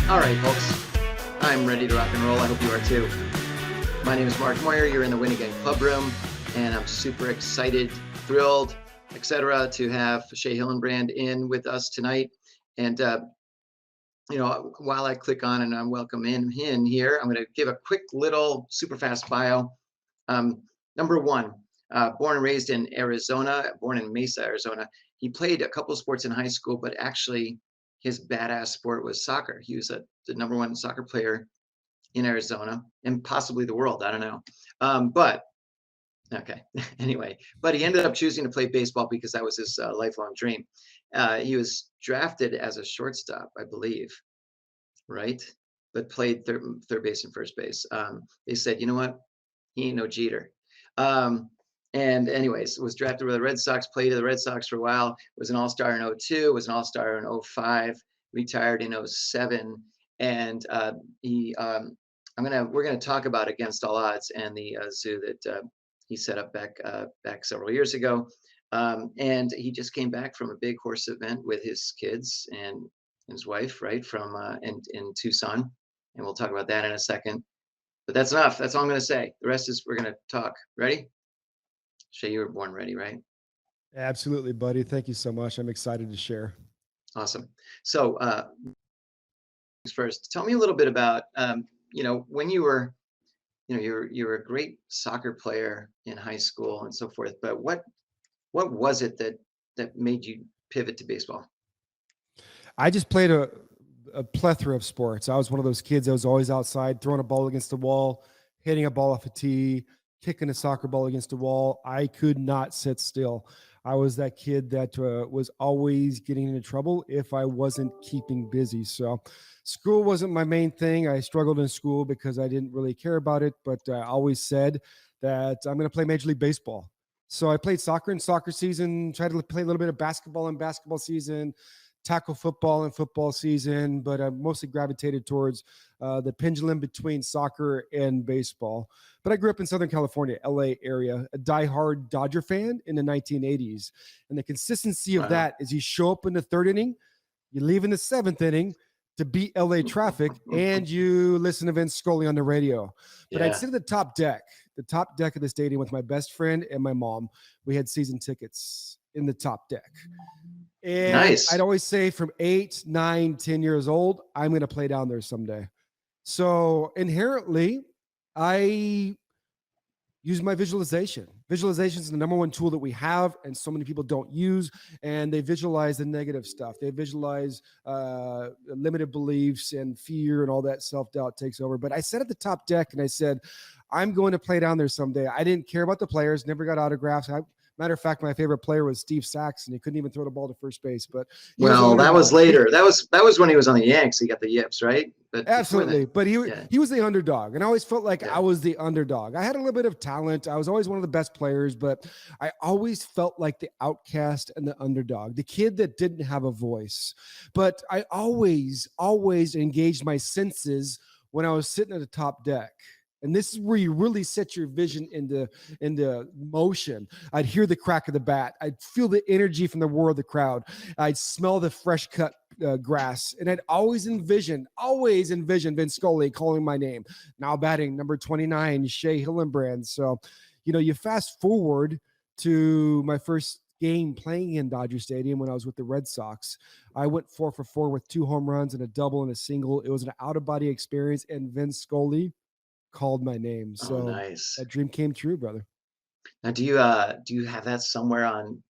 All right, folks, I'm ready to rock and roll. I hope you are too. My name is Mark Moyer. You're in the Win Again Clubroom, and I'm super excited, thrilled, etc., to have Shea Hillenbrand in with us tonight. And while I click on and I welcome him in here, I'm going to give a quick little super fast bio. Number one, born and raised in Arizona, born in Mesa, Arizona. He played a couple of sports in high school, but actually his badass sport was soccer. He was the number one soccer player in Arizona and possibly the world. I don't know. But okay, anyway, but he ended up choosing to play baseball because that was his lifelong dream. He was drafted as a shortstop, I believe, right? But played third base and first base. They said, you know what? He ain't no Jeter. And anyways, was drafted with the Red Sox, played to the Red Sox for a while, was an All-Star in 02, was an All-Star in 05, retired in 07. And we're gonna talk about Against All Odds and the zoo that he set up back several years ago. And he just came back from a big horse event with his kids and his wife, right, from in Tucson. And we'll talk about that in a second. But that's enough. That's all I'm going to say. The rest is we're going to talk. Ready? Shea, you were born ready, right? Absolutely, buddy. Thank you so much. I'm excited to share. Awesome. So first, tell me a little bit about, when you were, you were a great soccer player in high school and so forth, but what was it that made you pivot to baseball? I just played a plethora of sports. I was one of those kids that was always outside, throwing a ball against the wall, hitting a ball off a tee, kicking a soccer ball against the wall. I could not sit still. I was that kid that was always getting into trouble if I wasn't keeping busy. So school wasn't my main thing. I struggled in school because I didn't really care about it, but I always said that I'm going to play Major League Baseball. So I played soccer in soccer season, tried to play a little bit of basketball in basketball season, tackle football in football season, but I mostly gravitated towards the pendulum between soccer and baseball. But I grew up in Southern California, LA area, a diehard Dodger fan in the 1980s. And the consistency of that is you show up in the third inning, you leave in the seventh inning to beat LA traffic, and you listen to Vince Scully on the radio. But I'd sit at the top deck of the stadium with my best friend and my mom. We had season tickets in the top deck. And nice. I'd always say from 8, 9, 10 years old, I'm going to play down there someday. So inherently, I use my visualization. Visualization is the number one tool that we have, and so many people don't use, and they visualize the negative stuff. They visualize limited beliefs and fear, and all that self-doubt takes over. But I sat at the top deck, and I said, I'm going to play down there someday. I didn't care about the players, never got autographs. Matter of fact, my favorite player was Steve Sax, and he couldn't even throw the ball to first base. But that was later. That was when he was on the Yanks. He got the yips, right? But absolutely. But he was the underdog, and I always felt like I was the underdog. I had a little bit of talent. I was always one of the best players, but I always felt like the outcast and the underdog, the kid that didn't have a voice. But I always engaged my senses when I was sitting at the top deck. And this is where you really set your vision into motion. I'd hear the crack of the bat. I'd feel the energy from the roar of the crowd. I'd smell the fresh cut grass. And I'd always envision Vince Scully calling my name. Now batting number 29, Shea Hillenbrand. So, you fast forward to my first game playing in Dodger Stadium when I was with the Red Sox. I went 4 for 4 with 2 home runs and a double and a single. It was an out-of-body experience, and Vince Scully called my name. So nice. That dream came true, brother. Now, do you have that somewhere on?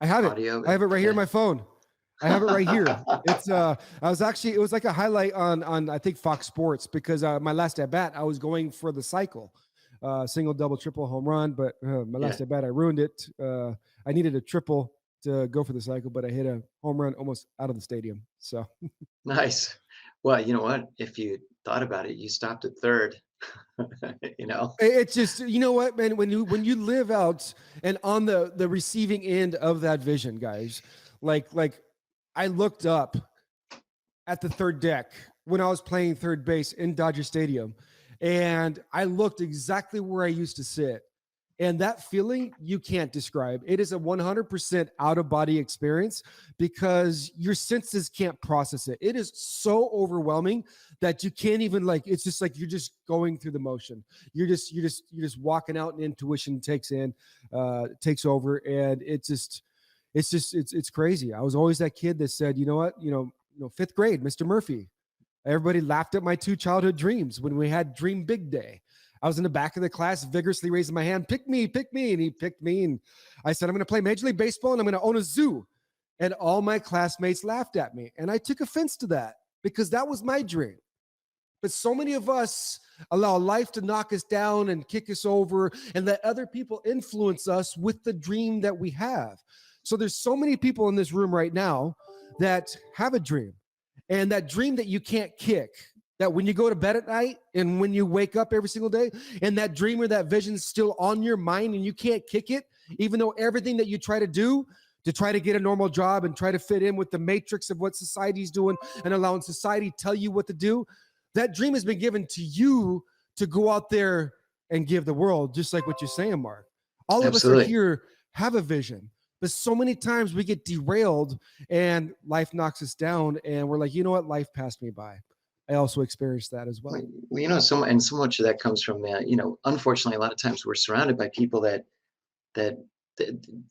I have audio? I have it right here on my phone. I have it right here. It's it was like a highlight on I think Fox Sports, because my last at bat I was going for the cycle, single, double, triple, home run. But my last at bat I ruined it. I needed a triple to go for the cycle, but I hit a home run almost out of the stadium. So nice. Well, you know what? If you thought about it, you stopped at third. It's just, you know what, man, when you live out and on the receiving end of that vision, guys, like I looked up at the third deck when I was playing third base in Dodger Stadium, and I looked exactly where I used to sit, And that feeling you can't describe. It is a 100% out of body experience because your senses can't process it. It is so overwhelming that you can't even it's just like you're just going through the motion. You're just walking out and intuition takes over. And it's crazy. I was always that kid that said, you know what, fifth grade, Mr. Murphy. Everybody laughed at my 2 childhood dreams when we had Dream Big Day. I was in the back of the class vigorously raising my hand, pick me. And he picked me. And I said, I'm going to play Major League Baseball and I'm going to own a zoo. And all my classmates laughed at me. And I took offense to that because that was my dream. But so many of us allow life to knock us down and kick us over and let other people influence us with the dream that we have. So there's so many people in this room right now that have a dream. And that dream that you can't kick, that when you go to bed at night and when you wake up every single day, and that dream or that vision is still on your mind and you can't kick it, even though everything that you try to do to try to get a normal job and try to fit in with the matrix of what society's doing and allowing society tell you what to do, that dream has been given to you to go out there and give the world, just like what you're saying, Mark. All of us are here, have a vision. But so many times we get derailed and life knocks us down and we're like, you know what? Life passed me by. I also experienced that as well. Well, so much of that comes from, unfortunately, a lot of times we're surrounded by people that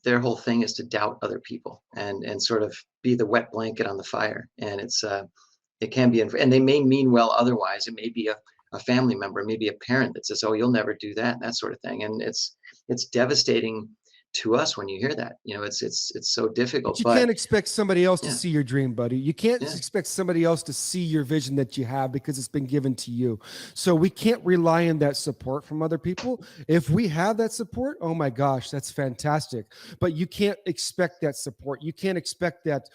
their whole thing is to doubt other people and sort of be the wet blanket on the fire. And it can be, and they may mean well otherwise. It may be a family member, maybe a parent that says, oh, you'll never do that, that sort of thing. And it's devastating to us when you hear that. It's so difficult. But you can't expect somebody else to see your dream, buddy. You can't expect somebody else to see your vision that you have because it's been given to you. So we can't rely on that support from other people. If we have that support, oh my gosh, that's fantastic. But you can't expect that support. You can't expect that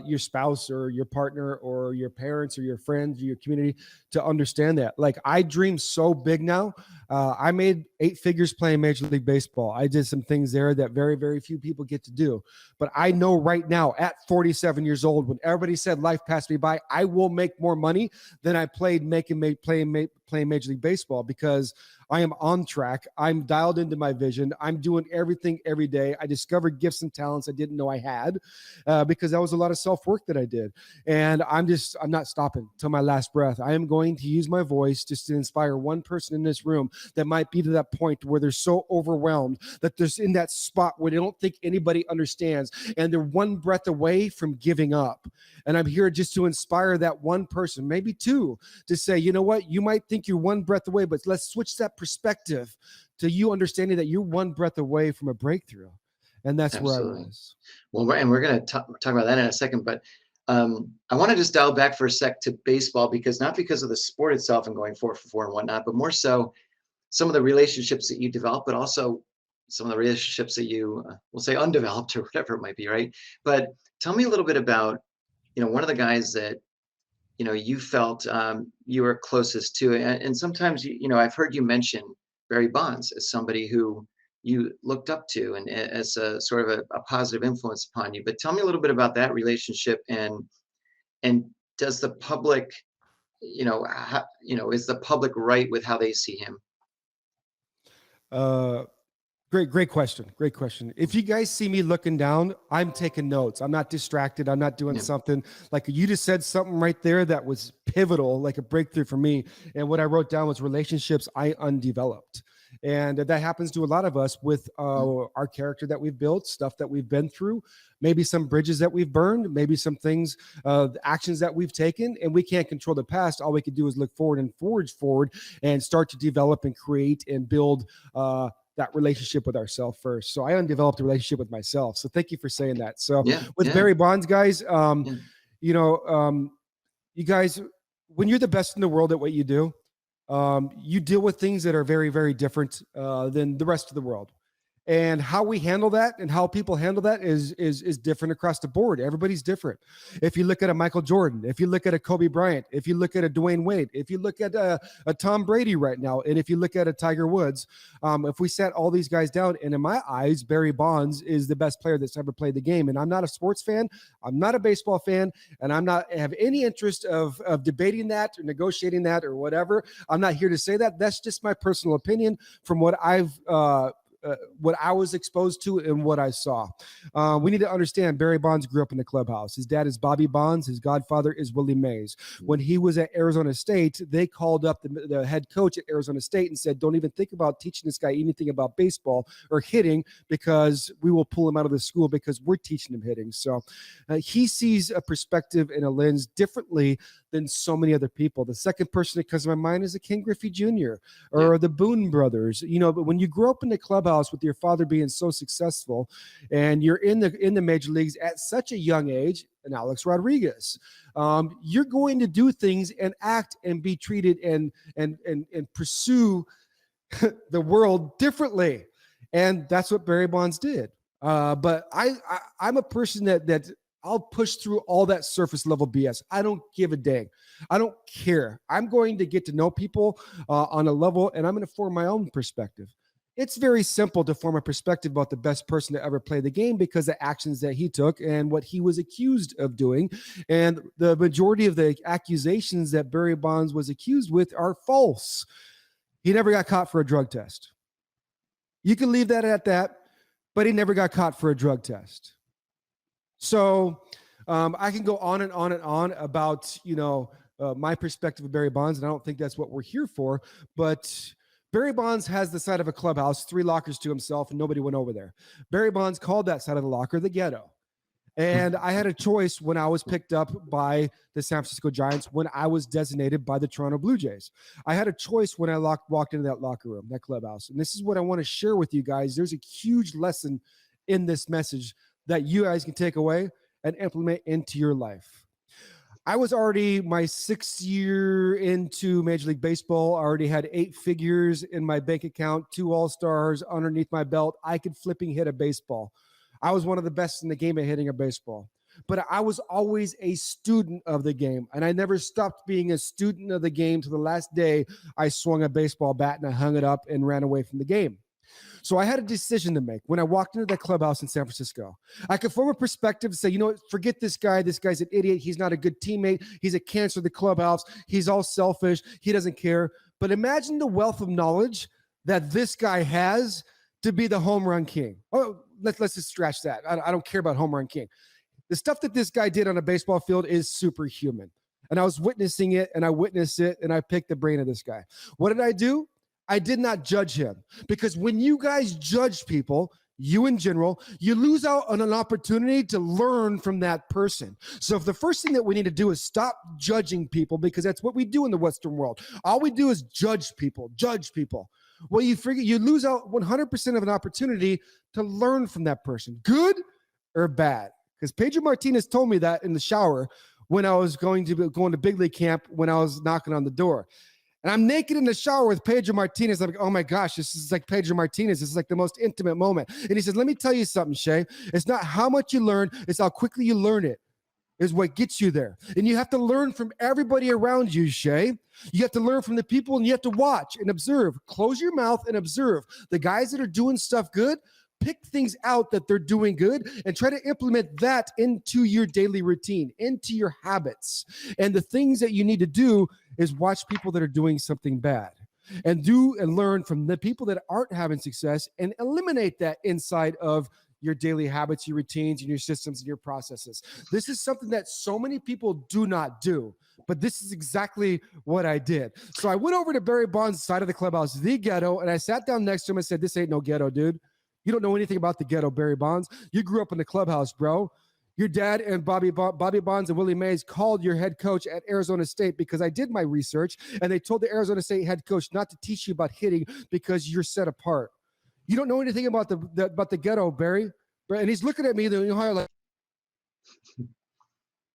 your spouse or your partner or your parents or your friends or your community to understand that. Like, I dream so big now. I made 8 figures playing Major League Baseball. I did some things there that very, very few people get to do. But I know right now at 47 years old, when everybody said life passed me by, I will make more money than I playing Major League Baseball because I am on track. I'm dialed into my vision. I'm doing everything every day. I discovered gifts and talents I didn't know I had because that was a lot of self-work that I did. And I'm not stopping till my last breath. I am going to use my voice just to inspire one person in this room that might be to that point where they're so overwhelmed that they're in that spot where they don't think anybody understands and they're one breath away from giving up. And I'm here just to inspire that one person, maybe 2, to say, you know what, you might think you're one breath away, but let's switch that perspective to you understanding that you're one breath away from a breakthrough. And that's Absolutely. where I was. Well, we're going to talk about that in a second, but I want to just dial back for a sec to baseball, not because of the sport itself and going 4 for 4 and whatnot, but more so some of the relationships that you develop, but also some of the relationships that you will say undeveloped or whatever it might be, right? But tell me a little bit about, one of the guys that, you felt you were closest to, and sometimes, I've heard you mention Barry Bonds as somebody who you looked up to and as a sort of a positive influence upon you. But tell me a little bit about that relationship and does the public, is the public right with how they see him? Great question. Great question. If you guys see me looking down, I'm taking notes. I'm not distracted. I'm not doing something like you just said something right there that was pivotal, like a breakthrough for me. And what I wrote down was relationships I undeveloped. And that happens to a lot of us with our character that we've built, stuff that we've been through, maybe some bridges that we've burned, maybe some things, actions that we've taken, and we can't control the past. All we can do is look forward and forge forward and start to develop and create and build that relationship with ourselves first. So I undeveloped a relationship with myself. So thank you for saying that. So Barry Bonds, guys, you guys, when you're the best in the world at what you do, you deal with things that are very, very different than the rest of the world. And how we handle that and how people handle that is different across the board. Everybody's different. If you look at a Michael Jordan, if you look at a Kobe Bryant, if you look at a Dwayne Wade, if you look at a Tom Brady right now, and if you look at a Tiger Woods, if we sat all these guys down, and in my eyes, Barry Bonds is the best player that's ever played the game. And I'm not a sports fan. I'm not a baseball fan. And I'm not have any interest of debating that or negotiating that or whatever. I'm not here to say that. That's just my personal opinion from what I've what I was exposed to and what I saw. We need to understand Barry Bonds grew up in the clubhouse. His dad is Bobby Bonds. His godfather is Willie Mays. When he was at Arizona State, they called up the head coach at Arizona State and said, don't even think about teaching this guy anything about baseball or hitting, because we will pull him out of the school because we're teaching him hitting. So he sees a perspective and a lens differently than so many other people. The second person that comes to my mind is a Ken Griffey Jr. or the Boone brothers. But when you grow up in the clubhouse with your father being so successful, and you're in the major leagues at such a young age, and Alex Rodriguez, you're going to do things and act and be treated and pursue the world differently. And that's what Barry Bonds did. But I'm a person that I'll push through all that surface level BS. I don't give a dang. I don't care. I'm going to get to know people on a level, and I'm going to form my own perspective. It's very simple to form a perspective about the best person to ever play the game because of the actions that he took and what he was accused of doing. And the majority of the accusations that Barry Bonds was accused with are false. He never got caught for a drug test. You can leave that at that, but he never got caught for a drug test. So I can go on and on and on about, my perspective of Barry Bonds, and I don't think that's what we're here for. But Barry Bonds has the side of a clubhouse, 3 lockers to himself, and nobody went over there. Barry Bonds called that side of the locker the ghetto. And I had a choice when I was picked up by the San Francisco Giants, when I was designated by the Toronto Blue Jays. I had a choice when I walked into that locker room, that clubhouse. And this is what I want to share with you guys. There's a huge lesson in this message that you guys can take away and implement into your life. I was already my 6th year into Major League Baseball. I already had 8 figures in my bank account, 2 All-Stars underneath my belt. I could flipping hit a baseball. I was one of the best in the game at hitting a baseball. But I was always a student of the game, and I never stopped being a student of the game to the last day I swung a baseball bat and I hung it up and ran away from the game. So I had a decision to make when I walked into that clubhouse in San Francisco. I could form a perspective and say, forget this guy. This guy's an idiot. He's not a good teammate. He's a cancer to the clubhouse. He's all selfish. He doesn't care. But imagine the wealth of knowledge that this guy has to be the home run king. Oh, let's just scratch that. I don't care about home run king. The stuff that this guy did on a baseball field is superhuman. And I was witnessing it, and I witnessed it, and I picked the brain of this guy. What did I do? I did not judge him, because when you guys judge people, you in general, you lose out on an opportunity to learn from that person. So if the first thing that we need to do is stop judging people, because that's what we do in the Western world. All we do is judge people. Well, you lose out 100% of an opportunity to learn from that person, good or bad. Because Pedro Martinez told me that in the shower when I was going to big league camp, when I was knocking on the door. And I'm naked in the shower with Pedro Martinez. I'm like, oh my gosh, this is like Pedro Martinez. This is like the most intimate moment. And he says, let me tell you something, Shea. It's not how much you learn, it's how quickly you learn it is what gets you there. And you have to learn from everybody around you, Shea. You have to learn from the people, and you have to watch and observe. Close your mouth and observe. The guys that are doing stuff good, pick things out that they're doing good and try to implement that into your daily routine, into your habits. And the things that you need to do is watch people that are doing something bad and do and learn from the people that aren't having success and eliminate that inside of your daily habits, your routines, and your systems and your processes. This is something that so many people do not do, but this is exactly what I did. So I went over to Barry Bonds' side of the clubhouse, the ghetto, and I sat down next to him and said, this ain't no ghetto, dude. You don't know anything about the ghetto, Barry Bonds. You grew up in the clubhouse, bro. Your dad and Bobby Bonds and Willie Mays called your head coach at Arizona State, because I did my research, and they told the Arizona State head coach not to teach you about hitting because you're set apart. You don't know anything about the ghetto, Barry. And he's looking at me, like,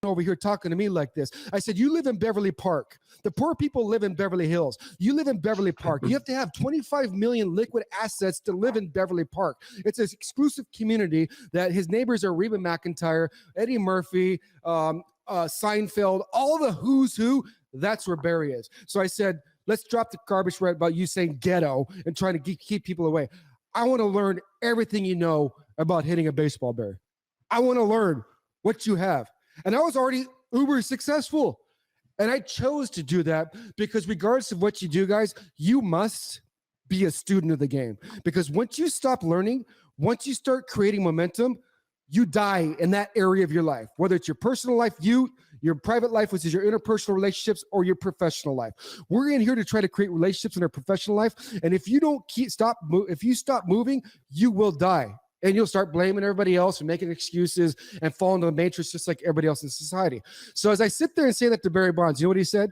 over here talking to me like this. I said, you live in Beverly Park. The poor people live in Beverly Hills. You live in Beverly Park. You have to have 25 million liquid assets to live in Beverly Park. It's an exclusive community that his neighbors are Reba McEntire, Eddie Murphy, Seinfeld, all the who's who. That's where Barry is. So I said, let's drop the garbage right about you saying ghetto and trying to keep people away. I want to learn everything you know about hitting a baseball, Barry. I want to learn what you have. And I was already uber successful. And I chose to do that because regardless of what you do, guys, you must be a student of the game. Because once you stop learning, once you start creating momentum, you die in that area of your life, whether it's your personal life, your private life, which is your interpersonal relationships, or your professional life. We're in here to try to create relationships in our professional life. And if you don't if you stop moving, you will die. And you'll start blaming everybody else and making excuses and fall into the matrix just like everybody else in society. So as I sit there and say that to Barry Bonds, you know what he said?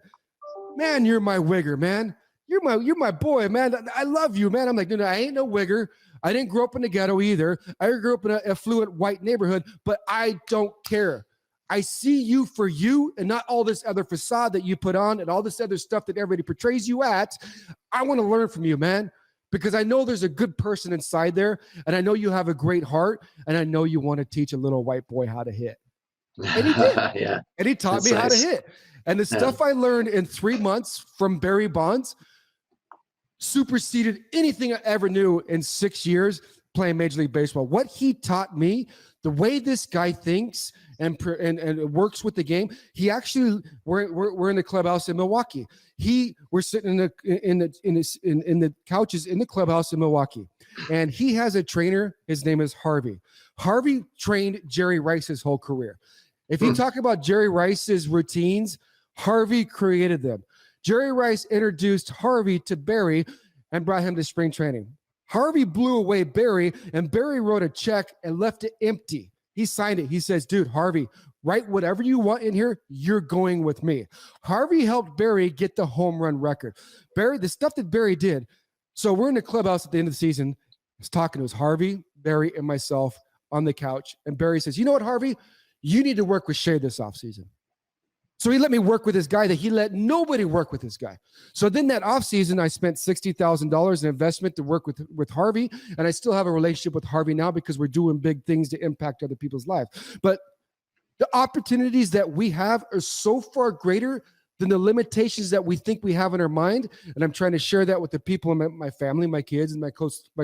Man, you're my wigger, man. You're my boy, man. I love you, man. I'm like, no, I ain't no wigger. I didn't grow up in the ghetto either. I grew up in an affluent white neighborhood, but I don't care. I see you for you and not all this other facade that you put on and all this other stuff that everybody portrays you at. I want to learn from you, man. Because I know there's a good person inside there, and I know you have a great heart, and I know you want to teach a little white boy how to hit. And he did. Yeah. And he taught That's me how to nice. hit. And the stuff I learned in 3 months from Barry Bonds superseded anything I ever knew in 6 years playing Major League Baseball. What he taught me, the way this guy thinks and works with the game. He actually, we're in the clubhouse in Milwaukee. We're sitting in the couches in the clubhouse in Milwaukee, and he has a trainer. His name is Harvey. Harvey trained Jerry Rice his whole career. If you talk about Jerry Rice's routines, Harvey created them. Jerry Rice introduced Harvey to Barry and brought him to spring training. Harvey blew away Barry, and Barry wrote a check and left it empty. He signed it. He says, dude, Harvey, write whatever you want in here. You're going with me. Harvey helped Barry get the home run record. Barry, the stuff that Barry did. So we're in the clubhouse at the end of the season. I was talking to Harvey, Barry, and myself on the couch. And Barry says, you know what, Harvey? You need to work with Shea this offseason. So he let me work with this guy that he let nobody work with this guy. So then that offseason, I spent $60,000 in investment to work with Harvey. And I still have a relationship with Harvey now because we're doing big things to impact other people's lives. But the opportunities that we have are so far greater than the limitations that we think we have in our mind. And I'm trying to share that with the people in my family, my kids, and my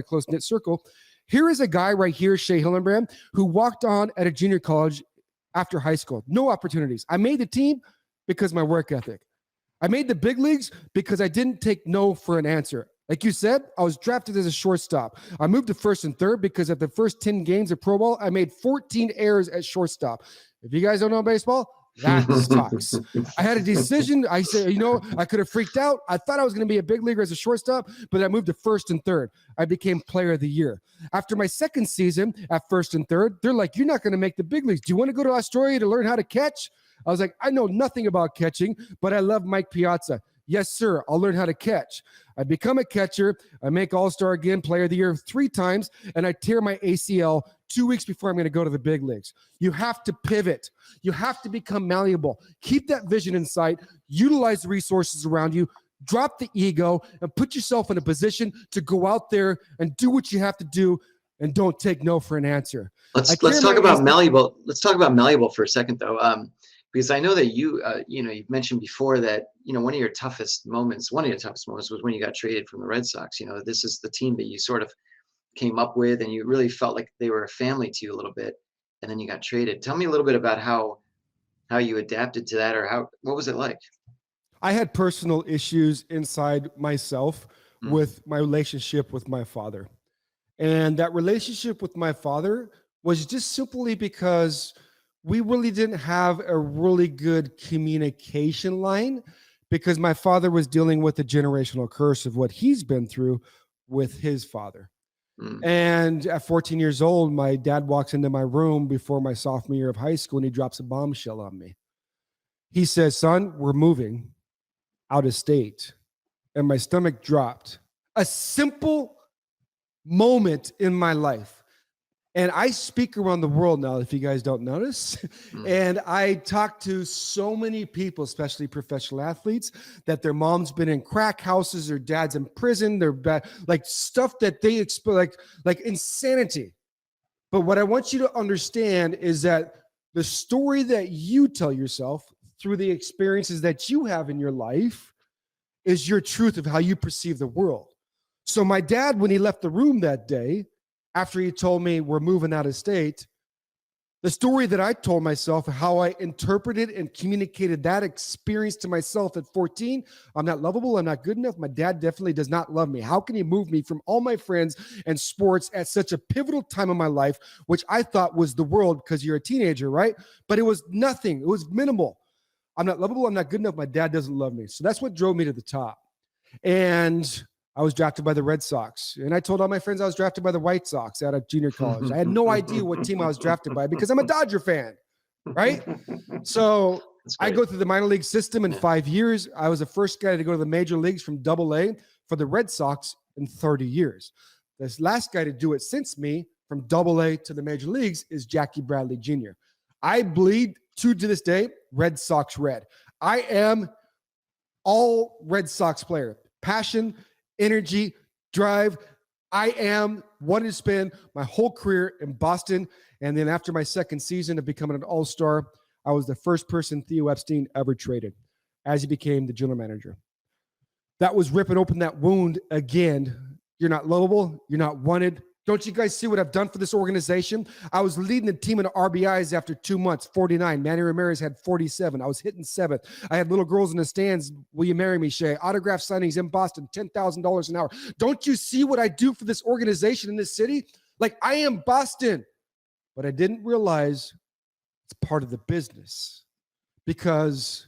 close-knit circle. Here is a guy right here, Shea Hillenbrand, who walked on at a junior college after high school. No opportunities. I made the team because of my work ethic. I made the big leagues because I didn't take no for an answer. Like you said, I was drafted as a shortstop. I moved to first and third because at the first 10 games of pro ball, I made 14 errors at shortstop. If you guys don't know baseball, that sucks. I had a decision. I said, I could have freaked out. I thought I was going to be a big leaguer as a shortstop, but I moved to first and third. I became player of the year. After my second season at first and third, they're like, you're not going to make the big leagues. Do you want to go to Australia to learn how to catch? I was like, I know nothing about catching, but I love Mike Piazza. Yes, sir. I'll learn how to catch. I become a catcher. I make All-Star again, player of the year 3 times, and I tear my ACL 2 weeks before I'm going to go to the big leagues. You have to pivot. You have to become malleable. Keep that vision in sight. Utilize the resources around you. Drop the ego and put yourself in a position to go out there and do what you have to do, and don't take no for an answer. Let's talk about malleable. Let's talk about malleable for a second, though. Because I know that you've mentioned before that, one of your toughest moments was when you got traded from the Red Sox. This is the team that you sort of came up with, and you really felt like they were a family to you a little bit, and then you got traded. Tell me a little bit about how you adapted to that, or what was it like? I had personal issues inside myself with my relationship with my father. And that relationship with my father was just simply because we really didn't have a really good communication line, because my father was dealing with the generational curse of what he's been through with his father. And at 14 years old, my dad walks into my room before my sophomore year of high school, and he drops a bombshell on me. He says, son, we're moving out of state. And my stomach dropped. A simple moment in my life. And I speak around the world now, if you guys don't notice. And I talk to so many people, especially professional athletes, that their mom's been in crack houses, their dad's in prison, they're bad, like stuff that they like insanity. But what I want you to understand is that the story that you tell yourself through the experiences that you have in your life is your truth of how you perceive the world. So my dad, when he left the room that day, after he told me we're moving out of state, The story that I told myself, how I interpreted and communicated that experience to myself at 14. I'm not lovable. I'm not good enough. My dad definitely does not love me. How can he move me from all my friends and sports at such a pivotal time in my life, which I thought was the world because you're a teenager, right? But it was nothing. It was minimal. I'm not lovable. I'm not good enough. My dad doesn't love me. So that's what drove me to the top. And I was drafted by the Red Sox. And I told all my friends I was drafted by the White Sox out of junior college. I had no idea what team I was drafted by because I'm a Dodger fan, right? So I go through the minor league system in 5 years. I was the first guy to go to the major leagues from AA for the Red Sox in 30 years. This last guy to do it since me from AA to the major leagues is Jackie Bradley Jr. I bleed to this day, Red Sox red. I am all Red Sox player. Passion, energy, drive. I am what it's been my whole career in Boston. And then after my second season of becoming an All-Star, I was the first person Theo Epstein ever traded as he became the general manager. That was ripping open that wound again. You're not lovable. You're not wanted. Don't you guys see what I've done for this organization? I was leading the team in RBIs after 2 months, 49. Manny Ramirez had 47. I was hitting 7th. I had little girls in the stands. Will you marry me, Shea? Autograph signings in Boston, $10,000 an hour. Don't you see what I do for this organization in this city? Like, I am Boston. But I didn't realize it's part of the business because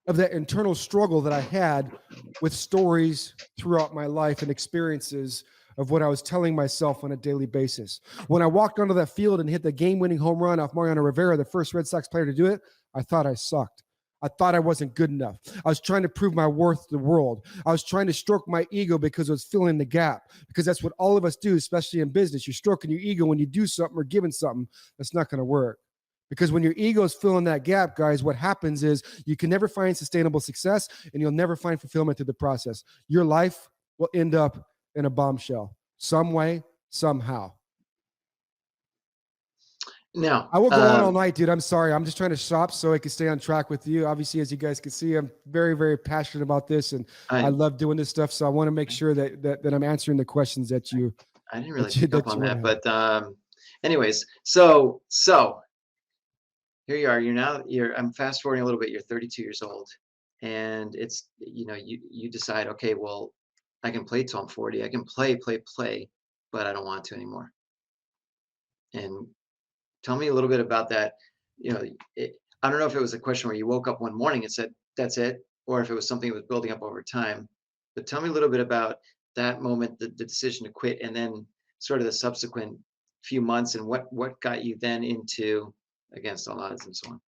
of that internal struggle that I had with stories throughout my life and experiences of what I was telling myself on a daily basis. When I walked onto that field and hit the game-winning home run off Moyer Rivera, the first Red Sox player to do it, I thought I sucked. I thought I wasn't good enough. I was trying to prove my worth to the world. I was trying to stroke my ego because I was filling the gap, because that's what all of us do, especially in business. You're stroking your ego when you do something or giving something. That's not going to work. Because when your ego is filling that gap, guys, what happens is you can never find sustainable success and you'll never find fulfillment through the process. Your life will end up in a bombshell some way, somehow. Now, I will go on all night, dude. I'm sorry. I'm just trying to shop so I can stay on track with you. Obviously, as you guys can see, I'm very, very passionate about this, and I love doing this stuff. So I want to make sure that I'm answering the questions that you. I didn't really pick up on that, but anyways, so here you are. I'm fast forwarding a little bit. You're 32 years old, and it's you decide, okay, well, I can play till I'm 40. I can play, but I don't want to anymore. And tell me a little bit about that. I don't know if it was a question where you woke up one morning and said, that's it, or if it was something that was building up over time. But tell me a little bit about that moment, the decision to quit, and then sort of the subsequent few months and what got you then into Against All Odds and so on.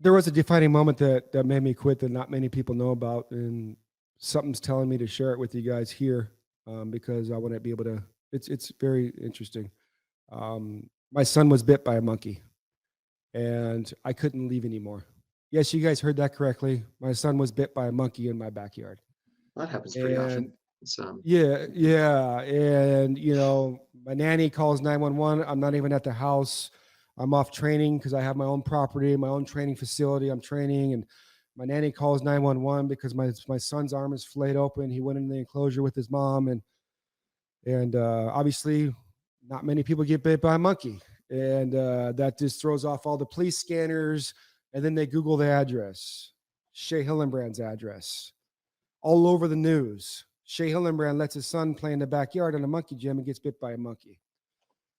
There was a defining moment that made me quit that not many people know about, and something's telling me to share it with you guys here because I want to be able to. It's very interesting. My son was bit by a monkey, and I couldn't leave anymore. Yes, you guys heard that correctly. My son was bit by a monkey in my backyard. That happens pretty often. Yeah. And, my nanny calls 911. I'm not even at the house. I'm off training because I have my own property, my own training facility. I'm training, and my nanny calls 911 because my son's arm is flayed open. He went in the enclosure with his mom, and obviously not many people get bit by a monkey. And that just throws off all the police scanners. And then they Google the address, Shea Hillenbrand's address, all over the news. Shea Hillenbrand lets his son play in the backyard in a monkey gym and gets bit by a monkey.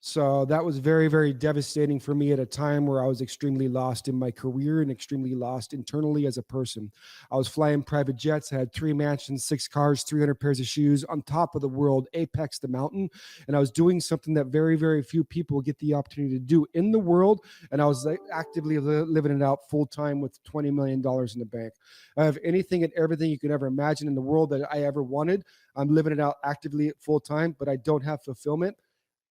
So that was very, very devastating for me at a time where I was extremely lost in my career and extremely lost internally as a person. I was flying private jets. I had 3 mansions, 6 cars, 300 pairs of shoes on top of the world, apex the mountain. And I was doing something that very, very few people get the opportunity to do in the world. And I was actively living it out full time with $20 million in the bank. I have anything and everything you could ever imagine in the world that I ever wanted. I'm living it out actively at full time, but I don't have fulfillment.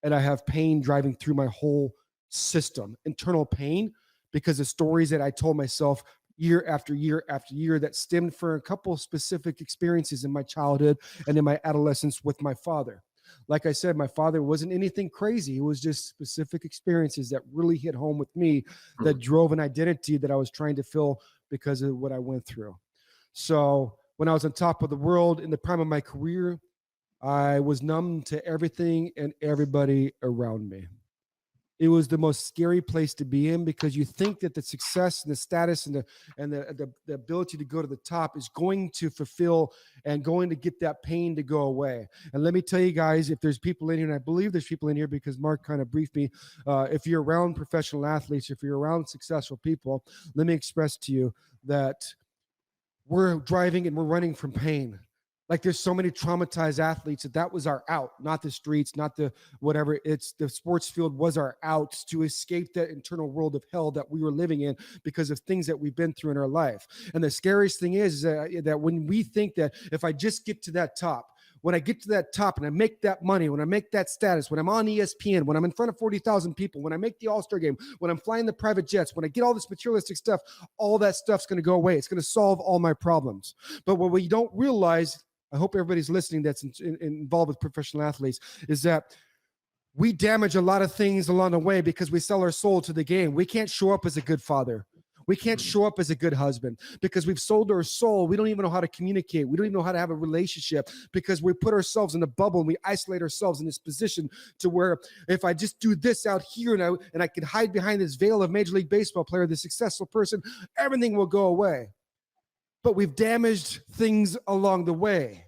And I have pain driving through my whole system, internal pain, because of stories that I told myself year after year after year that stemmed from a couple of specific experiences in my childhood and in my adolescence with my father. Like I said, my father wasn't anything crazy. It was just specific experiences that really hit home with me that drove an identity that I was trying to fill because of what I went through. So when I was on top of the world in the prime of my career, I was numb to everything and everybody around me. it was the most scary place to be in, because you think that the success and the status and the ability to go to the top is going to fulfill and going to get that pain to go away. And let me tell you guys, if there's people in here, and I believe there's people in here because Mark kind of briefed me, if you're around professional athletes, if you're around successful people, let me express to you that we're driving and we're running from pain. Like, there's so many traumatized athletes that was our out, not the streets, not the whatever. It's the sports field was our out to escape that internal world of hell that we were living in because of things that we've been through in our life. And the scariest thing is that when we think that if I just get to that top, when I get to that top and I make that money, when I make that status, when I'm on ESPN, when I'm in front of 40,000 people, when I make the All-Star game, when I'm flying the private jets, when I get all this materialistic stuff, all that stuff's going to go away. It's going to solve all my problems. But what we don't realize, I hope everybody's listening that's involved with professional athletes, is that we damage a lot of things along the way because we sell our soul to the game. We can't show up as a good father. We can't show up as a good husband because we've sold our soul. We don't even know how to communicate. We don't even know how to have a relationship because we put ourselves in a bubble and we isolate ourselves in this position to where if I just do this out here and I can hide behind this veil of Major League Baseball player, the successful person, everything will go away. But we've damaged things along the way.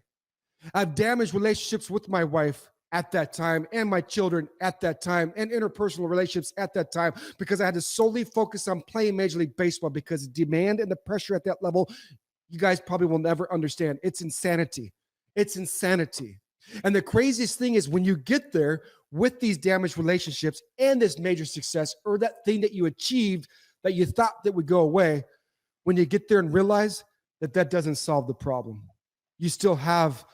I've damaged relationships with my wife at that time and my children at that time and interpersonal relationships at that time because I had to solely focus on playing Major League Baseball because the demand and the pressure at that level, you guys probably will never understand. It's insanity. It's insanity. And the craziest thing is when you get there with these damaged relationships and this major success or that thing that you achieved that you thought that would go away, when you get there and realize that doesn't solve the problem. You still have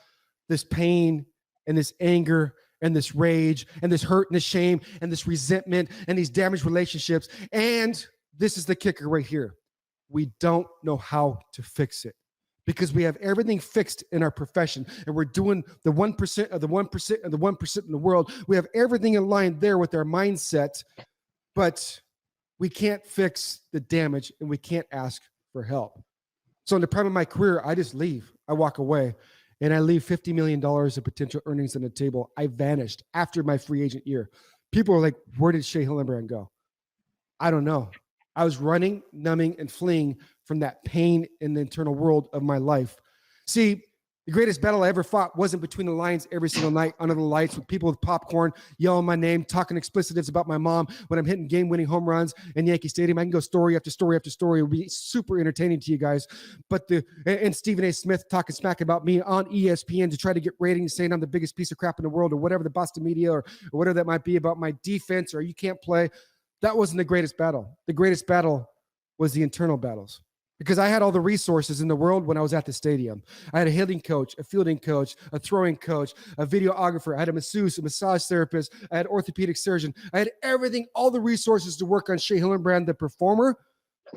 this pain and this anger and this rage and this hurt and this shame and this resentment and these damaged relationships. And this is the kicker right here. We don't know how to fix it because we have everything fixed in our profession and we're doing the 1% of the 1% of the 1% in the world. We have everything in line there with our mindset, but we can't fix the damage and we can't ask for help. So in the prime of my career, I just leave. I walk away. And I leave $50 million of potential earnings on the table. I vanished after my free agent year. People are like, where did Shea Hillenbrand go? I don't know. I was running, numbing, and fleeing from that pain in the internal world of my life. See, the greatest battle I ever fought wasn't between the lines every single night under the lights with people with popcorn, yelling my name, talking explicitives about my mom when I'm hitting game-winning home runs in Yankee Stadium. I can go story after story after story. It will be super entertaining to you guys. But and Stephen A. Smith talking smack about me on ESPN to try to get ratings, saying I'm the biggest piece of crap in the world or whatever the Boston media or whatever that might be about my defense or you can't play. That wasn't the greatest battle. The greatest battle was the internal battles. Because I had all the resources in the world when I was at the stadium. I had a hitting coach, a fielding coach, a throwing coach, a videographer. I had a masseuse, a massage therapist. I had orthopedic surgeon. I had everything, all the resources to work on Shea Hillenbrand, the performer,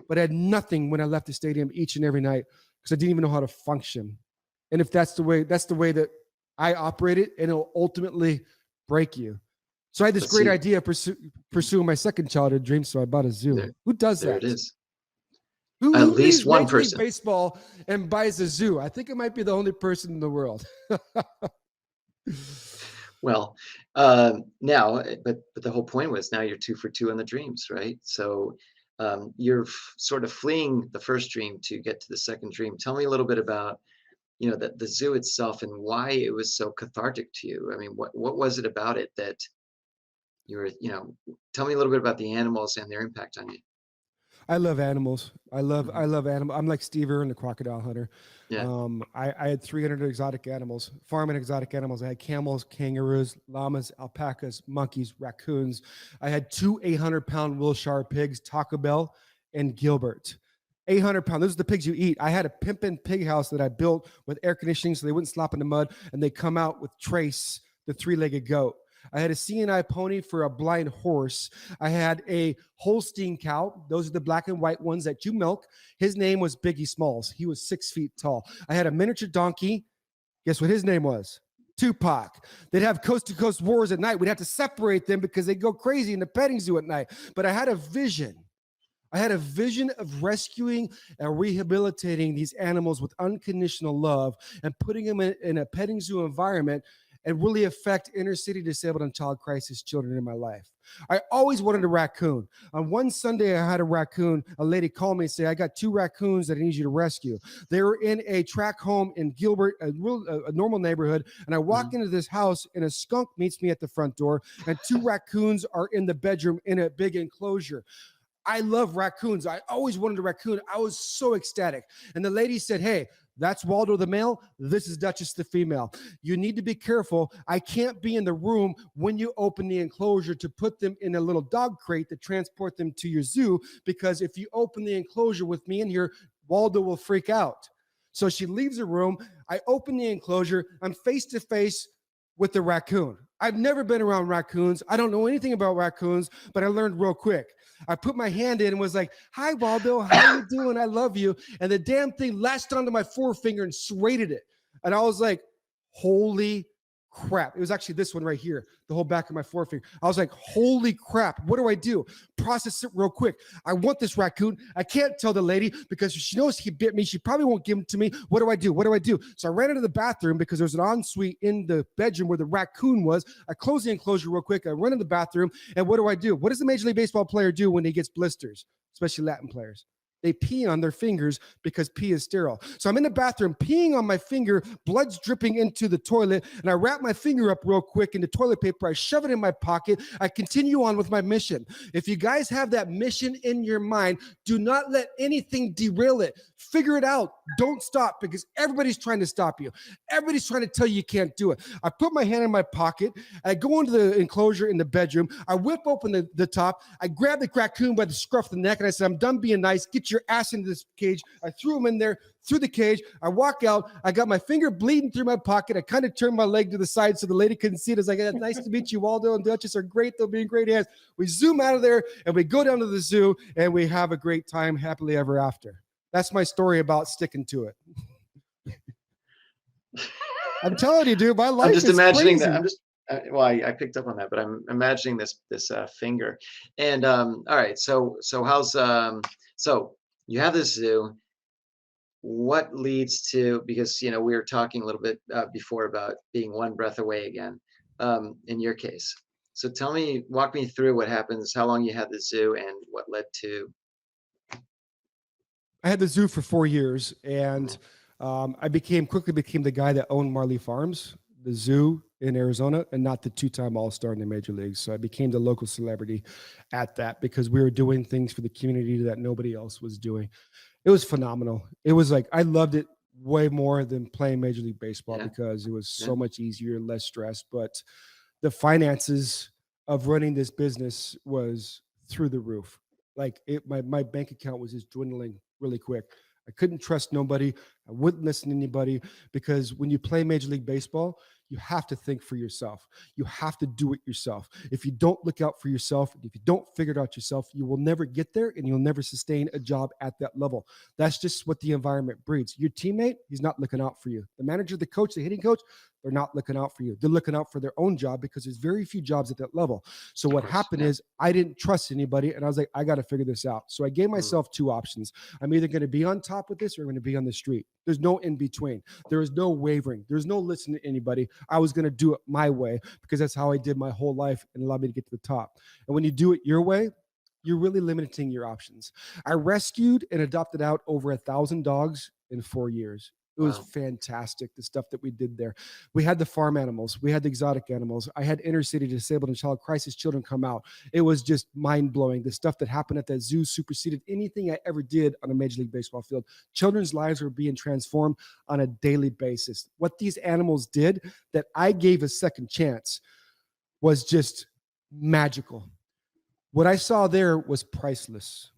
but I had nothing when I left the stadium each and every night because I didn't even know how to function. And if that's the way that I operate it, and it'll ultimately break you. So I had this great idea of pursuing my second childhood dream, so I bought a zoo. Who does that? There it is. Who At least one person. Baseball and buys a zoo. I think it might be the only person in the world. Well, now, but the whole point was now you're 2 for 2 on the dreams, right? So you're sort of fleeing the first dream to get to the second dream. Tell me a little bit about, the zoo itself and why it was so cathartic to you. I mean, what was it about it that you were, tell me a little bit about the animals and their impact on you. I love animals. I love animals. I'm like Steve Irwin, the crocodile hunter. Yeah. I had 300 exotic animals, farming exotic animals. I had camels, kangaroos, llamas, alpacas, monkeys, raccoons. I had 2 800-pound Wilshire pigs, Taco Bell and Gilbert. 800-pound. Those are the pigs you eat. I had a pimpin' pig house that I built with air conditioning so they wouldn't slop in the mud, and they come out with Trace, the 3-legged goat. I had a CNI pony for a blind horse. I had a Holstein cow. Those are the black and white ones that you milk. His name was Biggie Smalls. He was 6 feet tall. I had a miniature donkey. Guess what his name was? Tupac. They'd have coast-to-coast wars at night. We'd have to separate them because they'd go crazy in the petting zoo at night. But I had a vision. I had a vision of rescuing and rehabilitating these animals with unconditional love and putting them in a petting zoo environment and really affect inner city disabled and child crisis children in my life. I always wanted a raccoon. On one Sunday, I had a raccoon. A lady called me and said, I got 2 raccoons that I need you to rescue. They were in a tract home in Gilbert, a normal neighborhood. And I walk into this house and a skunk meets me at the front door. And 2 raccoons are in the bedroom in a big enclosure. I love raccoons. I always wanted a raccoon. I was so ecstatic. And the lady said, hey, that's Waldo the male. This is Duchess the female. You need to be careful. I can't be in the room when you open the enclosure to put them in a little dog crate to transport them to your zoo, because if you open the enclosure with me in here, Waldo will freak out. So she leaves the room. I open the enclosure. I'm face to face with the raccoon. I've never been around raccoons. I don't know anything about raccoons, but I learned real quick. I put my hand in and was like, hi, Waldo, how you doing? I love you. And the damn thing latched onto my forefinger and serrated it. And I was like, holy crap. It was actually this one right here, the whole back of my forefinger. I was like, holy crap. What do I do? Process it real quick. I want this raccoon. I can't tell the lady because if she knows he bit me, she probably won't give him to me. What do I do? What do I do? So I ran into the bathroom because there's an ensuite in the bedroom where the raccoon was. I closed the enclosure real quick. I run in the bathroom. And what do? What does a Major League Baseball player do when he gets blisters, especially Latin players? They pee on their fingers because pee is sterile. So I'm in the bathroom peeing on my finger, blood's dripping into the toilet, and I wrap my finger up real quick in the toilet paper. I shove it in my pocket. I continue on with my mission. If you guys have that mission in your mind, do not let anything derail it. Figure it out. Don't stop, because everybody's trying to stop you. Everybody's trying to tell you can't do it. I put my hand in my pocket. I go into the enclosure in the bedroom. I whip open the top. I grab the raccoon by the scruff of the neck, and I said, I'm done being nice. Get your ass into this cage. I threw him in there, through the cage. I walk out. I got my finger bleeding through my pocket. I kind of turned my leg to the side so the lady couldn't see it. I was like, nice to meet you. Waldo and Duchess are great. They'll be in great hands. We zoom out of there and we go down to the zoo and we have a great time, happily ever after. That's my story about sticking to it. I'm telling you, dude, my life I'm just is imagining crazy. that. I'm just well, I picked up on that, but I'm imagining this finger. And all right, so how's so you have this zoo. What leads to, because we were talking a little bit before about being one breath away again, in your case. So walk me through what happens, how long you had the zoo, and what led to. I had the zoo for 4 years, and I quickly became the guy that owned Marley Farms, the zoo in Arizona, and not the 2-time All-Star in the major leagues. So I became the local celebrity at that because we were doing things for the community that nobody else was doing. It was phenomenal. It was like, I loved it way more than playing Major League Baseball because it was so much easier, less stress. But the finances of running this business was through the roof. Like my bank account was just dwindling really quick. I couldn't trust nobody. I wouldn't listen to anybody, because when you play Major League Baseball, you have to think for yourself. You have to do it yourself. If you don't look out for yourself, if you don't figure it out yourself, you will never get there and you'll never sustain a job at that level. That's just what the environment breeds. Your teammate, he's not looking out for you. The manager, the coach, the hitting coach, they're not looking out for you. They're looking out for their own job because there's very few jobs at that level. So what happened is I didn't trust anybody, and I was like, I got to figure this out. So I gave myself 2 options. I'm either going to be on top with this or I'm going to be on the street. There's no in between. There is no wavering. There's no listening to anybody. I was going to do it my way because that's how I did my whole life and allowed me to get to the top. And when you do it your way, you're really limiting your options. I rescued and adopted out over 1,000 dogs in 4 years. It was fantastic, the stuff that we did there. We had the farm animals. We had the exotic animals. I had inner city disabled and child crisis children come out. It was just mind-blowing. The stuff that happened at that zoo superseded anything I ever did on a Major League Baseball field. Children's lives were being transformed on a daily basis. What these animals did that I gave a second chance was just magical. What I saw there was priceless,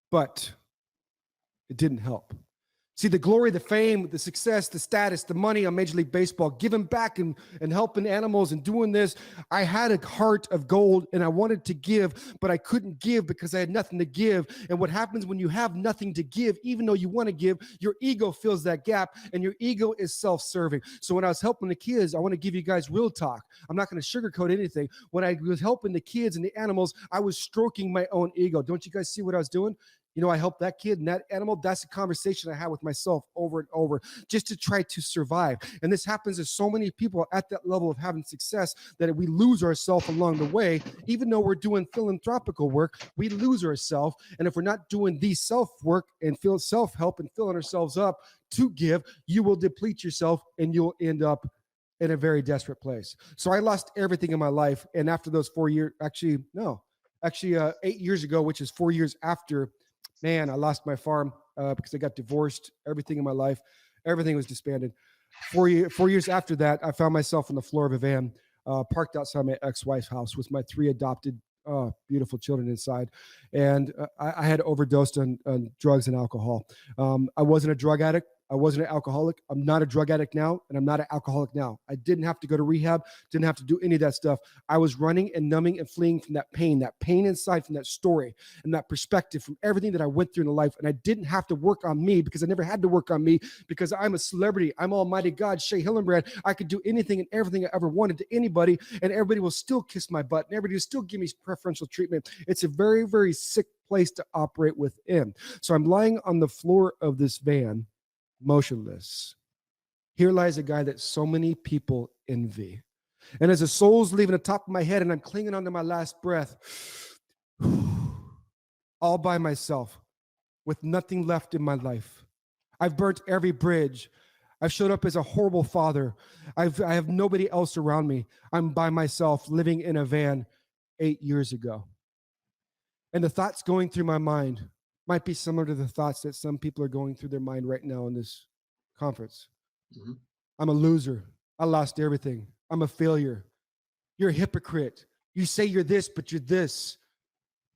but it didn't help. See, the glory, the fame, the success, the status, the money on Major League Baseball, giving back and helping animals and doing this. I had a heart of gold and I wanted to give, but I couldn't give because I had nothing to give. And what happens when you have nothing to give, even though you want to give, your ego fills that gap, and your ego is self-serving. So when I was helping the kids, I want to give you guys real talk. I'm not going to sugarcoat anything. When I was helping the kids and the animals, I was stroking my own ego. Don't you guys see what I was doing? You know, I helped that kid and that animal. That's the conversation I had with myself over and over just to try to survive. And this happens to so many people at that level of having success that we lose ourselves along the way. Even though we're doing philanthropical work, we lose ourselves. And if we're not doing these self-work and self-help and filling ourselves up to give, you will deplete yourself and you'll end up in a very desperate place. So I lost everything in my life. And after those 4 years, 8 years ago, which is 4 years after, man, I lost my farm because I got divorced, everything in my life, everything was disbanded. 4 years after that, I found myself on the floor of a van, parked outside my ex-wife's house with my 3 adopted beautiful children inside. And I had overdosed on drugs and alcohol. I wasn't a drug addict. I wasn't an alcoholic. I'm not a drug addict now, and I'm not an alcoholic now. I didn't have to go to rehab, didn't have to do any of that stuff. I was running and numbing and fleeing from that pain inside, from that story and that perspective, from everything that I went through in life. And I didn't have to work on me because I never had to work on me because I'm a celebrity. I'm Almighty God, Shea Hillenbrand. I could do anything and everything I ever wanted to anybody, and everybody will still kiss my butt, and everybody will still give me preferential treatment. It's a very, very sick place to operate within. So I'm lying on the floor of this van, motionless. Here lies a guy that so many people envy. And as the soul's leaving the top of my head and I'm clinging onto my last breath, all by myself, with nothing left in my life. I've burnt every bridge. I've showed up as a horrible father. I have nobody else around me. I'm by myself living in a van 8 years ago. And the thoughts going through my mind might be similar to the thoughts that some people are going through their mind right now in this conference. Mhm. I'm a loser. I lost everything. I'm a failure. You're a hypocrite. You say you're this, but you're this.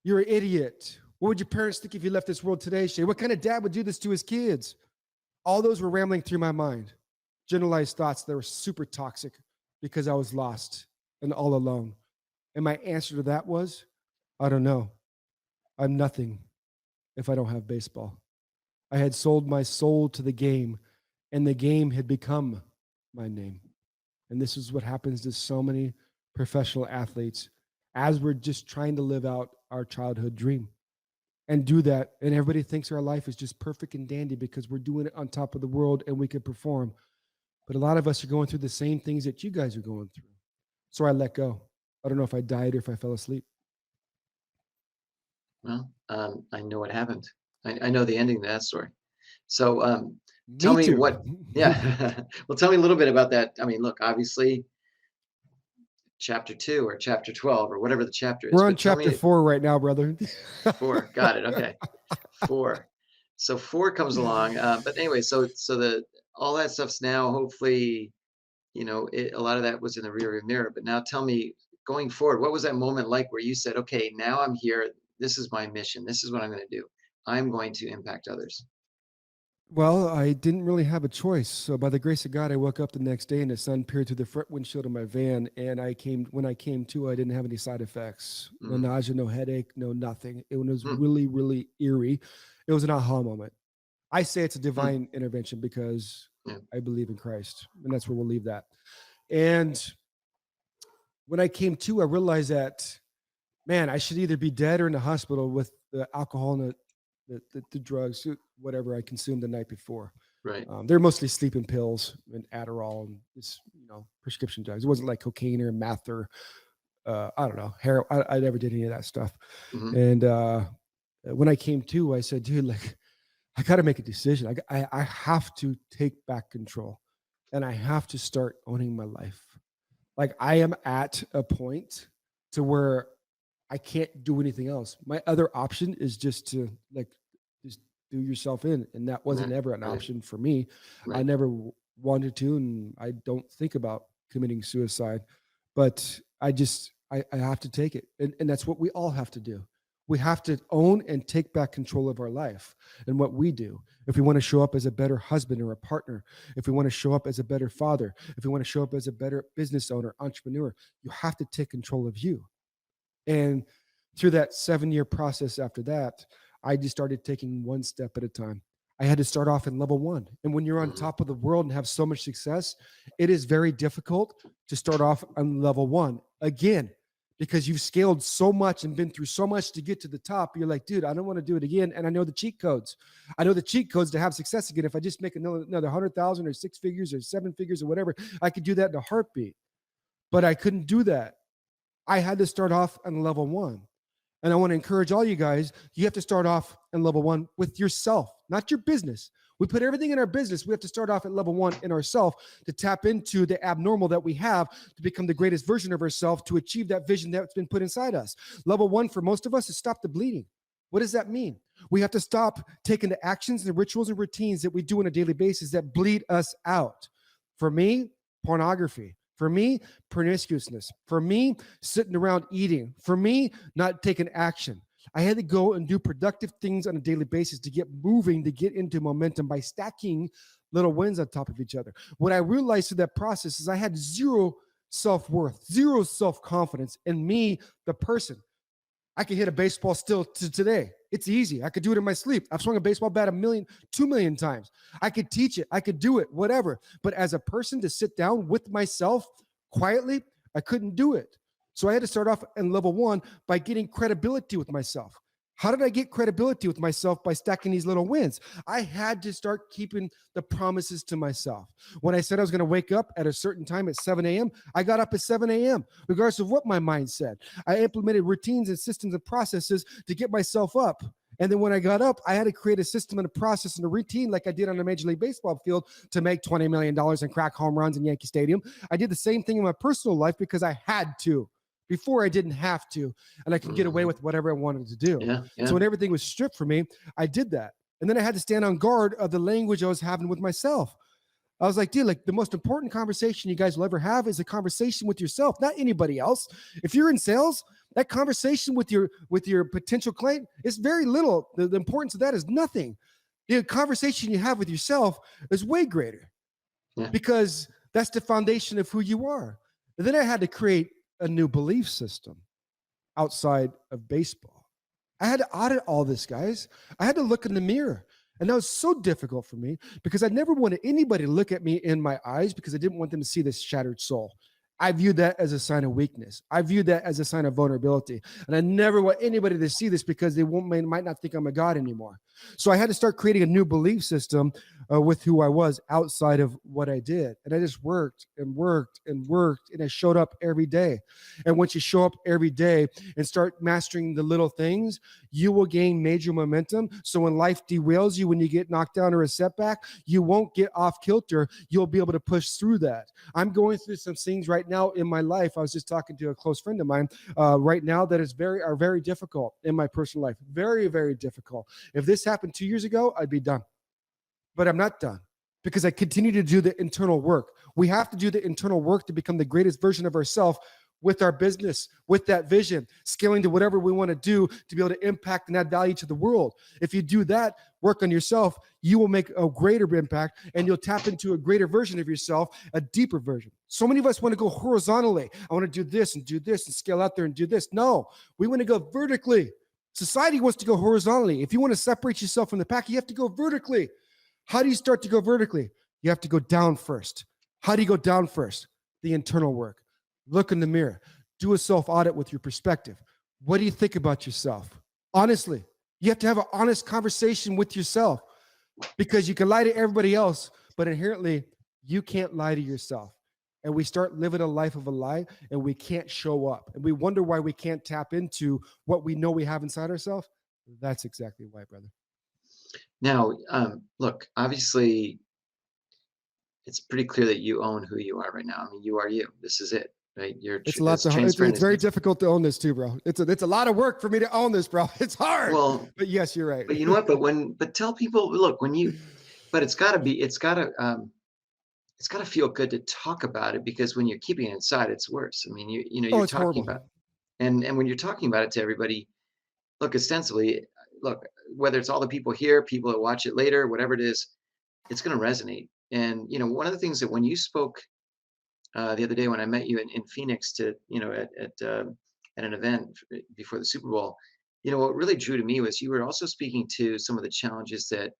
You're an idiot. What would your parents think if you left this world today, Shea? What kind of dad would do this to his kids? All those were rambling through my mind. Generalized thoughts that were super toxic because I was lost and all alone. And my answer to that was, I don't know. I'm nothing if I don't have baseball. I had sold my soul to the game, and the game had become my name. And this is what happens to so many professional athletes as we're just trying to live out our childhood dream and do that. And everybody thinks our life is just perfect and dandy because we're doing it on top of the world and we can perform. But a lot of us are going through the same things that you guys are going through. So I let go. I don't know if I died or if I fell asleep. Well, I know what happened. I know the ending to that story. So tell Me me too. what, yeah. Well, tell me a little bit about that. I mean, look, obviously, chapter 2 or chapter 12 or whatever the chapter is, We're on but tell chapter me 4 right now, brother. 4. Got it. Okay. 4. So 4 comes along. But anyway, so the all that stuff's now hopefully, a lot of that was in the rearview mirror. But now tell me, going forward, what was that moment like where you said, okay, now I'm here. This is my mission. This is what I'm going to do. I'm going to impact others. Well, I didn't really have a choice. So by the grace of God, I woke up the next day and the sun peered through the front windshield of my van. And when I came to, I didn't have any side effects, no Mhm. nausea, no headache, no nothing. It was Hmm. really, really eerie. It was an aha moment. I say it's a Hmm. divine intervention because Yeah. I believe in Christ, and that's where we'll leave that. And when I came to, I realized that, man, I should either be dead or in the hospital with the alcohol and the drugs, whatever I consumed the night before. Right. They're mostly sleeping pills and Adderall and this, prescription drugs. It wasn't like cocaine or meth or I don't know, heroin. I never did any of that stuff. Hmm. And when I came to, I said, dude, like, I got to make a decision. I have to take back control, and I have to start owning my life. Like, I am at a point to where I can't do anything else. My other option is just to just do yourself in. And that wasn't Right. ever an Right. option for me. I Right. never wanted to, and I don't think about committing suicide, but I have to take it. And that's what we all have to do. We have to own and take back control of our life and what we do. If we want to show up as a better husband or a partner, if we want to show up as a better father, if we want to show up as a better business owner, entrepreneur, you have to take control of you. And through that 7-year process after that, I just started taking one step at a time. I had to start off in level 1. And when you're on Hmm. top of the world and have so much success, it is very difficult to start off on level 1 again, because you've scaled so much and been through so much to get to the top. You're like, dude, I don't want to do it again. And I know the cheat codes. I know the cheat codes to have success again. If I just make another 100,000 or 6 figures or 7 figures or whatever, I could do that in a heartbeat. But I couldn't do that. I had to start off on level one. And I want to encourage all you guys, you have to start off in level one with yourself, not your business. We put everything in our business. We have to start off at level one in ourselves to tap into the abnormal that we have to become the greatest version of ourselves to achieve that vision that's been put inside us. Level one for most of us is stop the bleeding. What does that mean? We have to stop taking the actions, the rituals and routines that we do on a daily basis that bleed us out. For me, pornography. For me, promiscuousness. For me, sitting around eating. For me, not taking action. I had to go and do productive things on a daily basis to get moving, to get into momentum by stacking little wins on top of each other. What I realized through that process is I had zero self-worth, zero self-confidence in me, the person. I can hit a baseball still to today. It's easy. I could do it in my sleep. I've swung a baseball bat 2 million times. I could teach it. I could do it, whatever. But as a person to sit down with myself quietly, I couldn't do it. So I had to start off in level one by getting credibility with myself. How did I get credibility with myself? By stacking these little wins. I had to start keeping the promises to myself. When I said I was going to wake up at a certain time at 7 a.m., I got up at 7 a.m., regardless of what my mind said. I implemented routines and systems and processes to get myself up. And then when I got up, I had to create a system and a process and a routine like I did on a Major League Baseball field to make $20 million and crack home runs in Yankee Stadium. I did the same thing in my personal life because I had to. Before I didn't have to, and I could get away with whatever I wanted to do. Yeah, yeah. So when everything was stripped from me, I did that. And then I had to stand on guard of the language I was having with myself. I was like, dude, like the most important conversation you guys will ever have is a conversation with yourself, not anybody else. If you're in sales, that conversation with your potential client is very little. The importance of that is nothing. The conversation you have with yourself is way greater because that's the foundation of who you are. And then I had to create a new belief system outside of baseball. I had to audit all this, guys. I had to look in the mirror. And that was so difficult for me because I never wanted anybody to look at me in my eyes because I didn't want them to see this shattered soul. I viewed that as a sign of weakness. I viewed that as a sign of vulnerability. And I never want anybody to see this because they might not think I'm a god anymore. So I had to start creating a new belief system with who I was outside of what I did. And I just worked and worked and worked. And I showed up every day. And once you show up every day and start mastering the little things, you will gain major momentum. So when life derails you, when you get knocked down or a setback, you won't get off kilter. You'll be able to push through that. I'm going through some things right now in my life. I was just talking to a close friend of mine right now that are very difficult in my personal life. Very, very difficult. If this happened 2 years ago, I'd be done. But I'm not done because I continue to do the internal work. We have to do the internal work to become the greatest version of ourselves with our business, with that vision, scaling to whatever we want to do to be able to impact and add value to the world. If you do that, work on yourself, you will make a greater impact and you'll tap into a greater version of yourself, a deeper version. So many of us want to go horizontally. I want to do this and scale out there and do this. No, we want to go vertically. Society wants to go horizontally. If you want to separate yourself from the pack, you have to go vertically. How do you start to go vertically? You have to go down first. How do you go down first? The internal work. Look in the mirror. Do a self-audit with your perspective. What do you think about yourself? Honestly, you have to have an honest conversation with yourself because you can lie to everybody else, but inherently, you can't lie to yourself. And we start living a life of a lie and we can't show up. And we wonder why we can't tap into what we know we have inside ourselves. That's exactly why, brother. Now, look, obviously, it's pretty clear that you own who you are right now. I mean, you are you. This is it, right? It's very difficult to own this too, bro. It's a lot of work for me to own this, bro. It's hard. Well, but yes, you're right. But you know what? But tell people, look, but it's got to feel good to talk about it because when you're keeping it inside, it's worse. I mean, you're It's talking horrible. about, and when you're talking about it to everybody, look, ostensibly, look, whether it's all the people here, people that watch it later, whatever it is, it's going to resonate. And, one of the things that when you spoke the other day when I met you in Phoenix at an event before the Super Bowl, what really drew to me was you were also speaking to some of the challenges that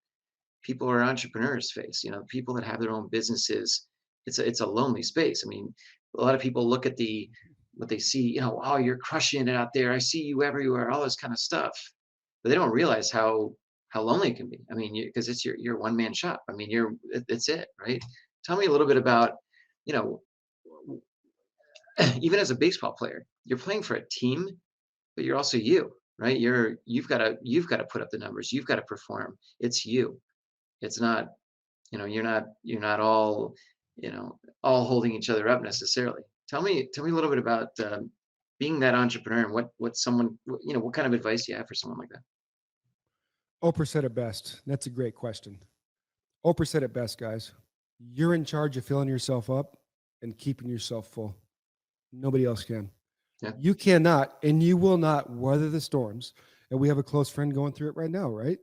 people who are entrepreneurs face, people that have their own businesses. It's a lonely space. I mean, a lot of people look at the what they see, oh, you're crushing it out there. I see you everywhere, all this kind of stuff. But they don't realize how lonely it can be. I mean, because it's your one man shop. I mean, it's it, right? Tell me a little bit about, you know, even as a baseball player, you're playing for a team, but you're also you, right? You've got to put up the numbers. You've got to perform. It's you. It's not, you're not all, all holding each other up necessarily. Tell me a little bit about being that entrepreneur and what kind of advice do you have for someone like that? Oprah said it best. That's a great question. Oprah said it best, guys. You're in charge of filling yourself up and keeping yourself full. Nobody else can. Yeah. You cannot and you will not weather the storms. And we have a close friend going through it right now, right?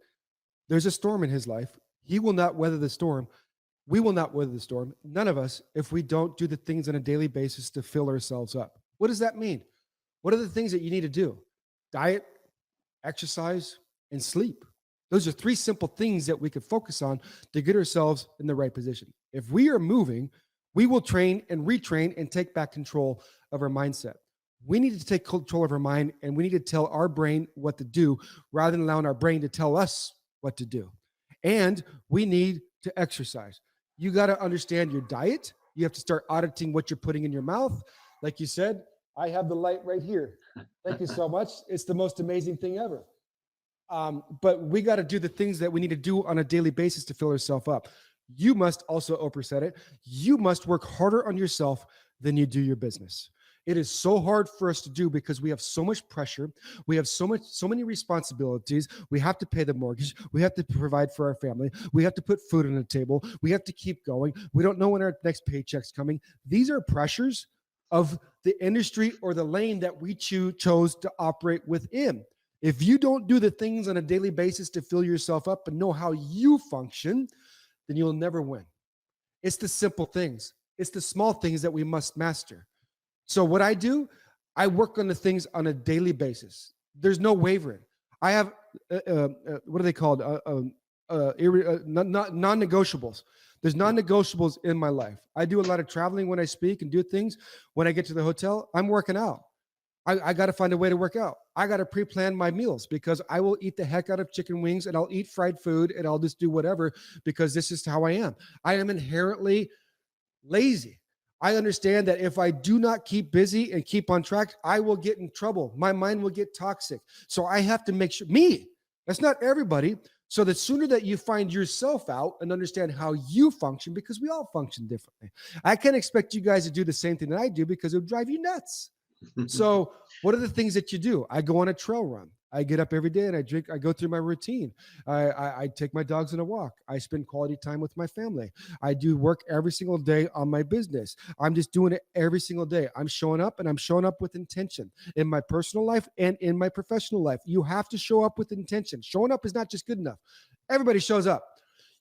There's a storm in his life. He will not weather the storm. We will not weather the storm. None of us, if we don't do the things on a daily basis to fill ourselves up. What does that mean? What are the things that you need to do? Diet, exercise, and sleep. Those are 3 simple things that we could focus on to get ourselves in the right position. If we are moving, we will train and retrain and take back control of our mindset. We need to take control of our mind, and we need to tell our brain what to do rather than allowing our brain to tell us what to do. And we need to exercise. You got to understand your diet. You have to start auditing what you're putting in your mouth. Like you said, I have the light right here. Thank you so much. It's the most amazing thing ever. But we got to do the things that we need to do on a daily basis to fill ourselves up. You must also, Oprah said it, you must work harder on yourself than you do your business. It is so hard for us to do because we have so much pressure. We have so many responsibilities. We have to pay the mortgage. We have to provide for our family. We have to put food on the table. We have to keep going. We don't know when our next paycheck's coming. These are pressures of the industry or the lane that we chose to operate within. If you don't do the things on a daily basis to fill yourself up and know how you function, then you'll never win. It's the simple things. It's the small things that we must master. So what I do, I work on the things on a daily basis. There's no wavering. I have, what are they called? Non-negotiables. There's non-negotiables in my life. I do a lot of traveling when I speak and do things. When I get to the hotel, I'm working out. I got to find a way to work out. I got to pre-plan my meals because I will eat the heck out of chicken wings and I'll eat fried food and I'll just do whatever because this is how I am. I am inherently lazy. I understand that if I do not keep busy and keep on track, I will get in trouble. My mind will get toxic. So I have to make sure, that's not everybody. So the sooner that you find yourself out and understand how you function, because we all function differently. I can't expect you guys to do the same thing that I do because it would drive you nuts. So what are the things that you do? I go on a trail run. I get up every day and I go through my routine. I take my dogs on a walk. I spend quality time with my family. I do work every single day on my business. I'm just doing it every single day. I'm showing up and I'm showing up with intention in my personal life and in my professional life. You have to show up with intention. Showing up is not just good enough. Everybody shows up.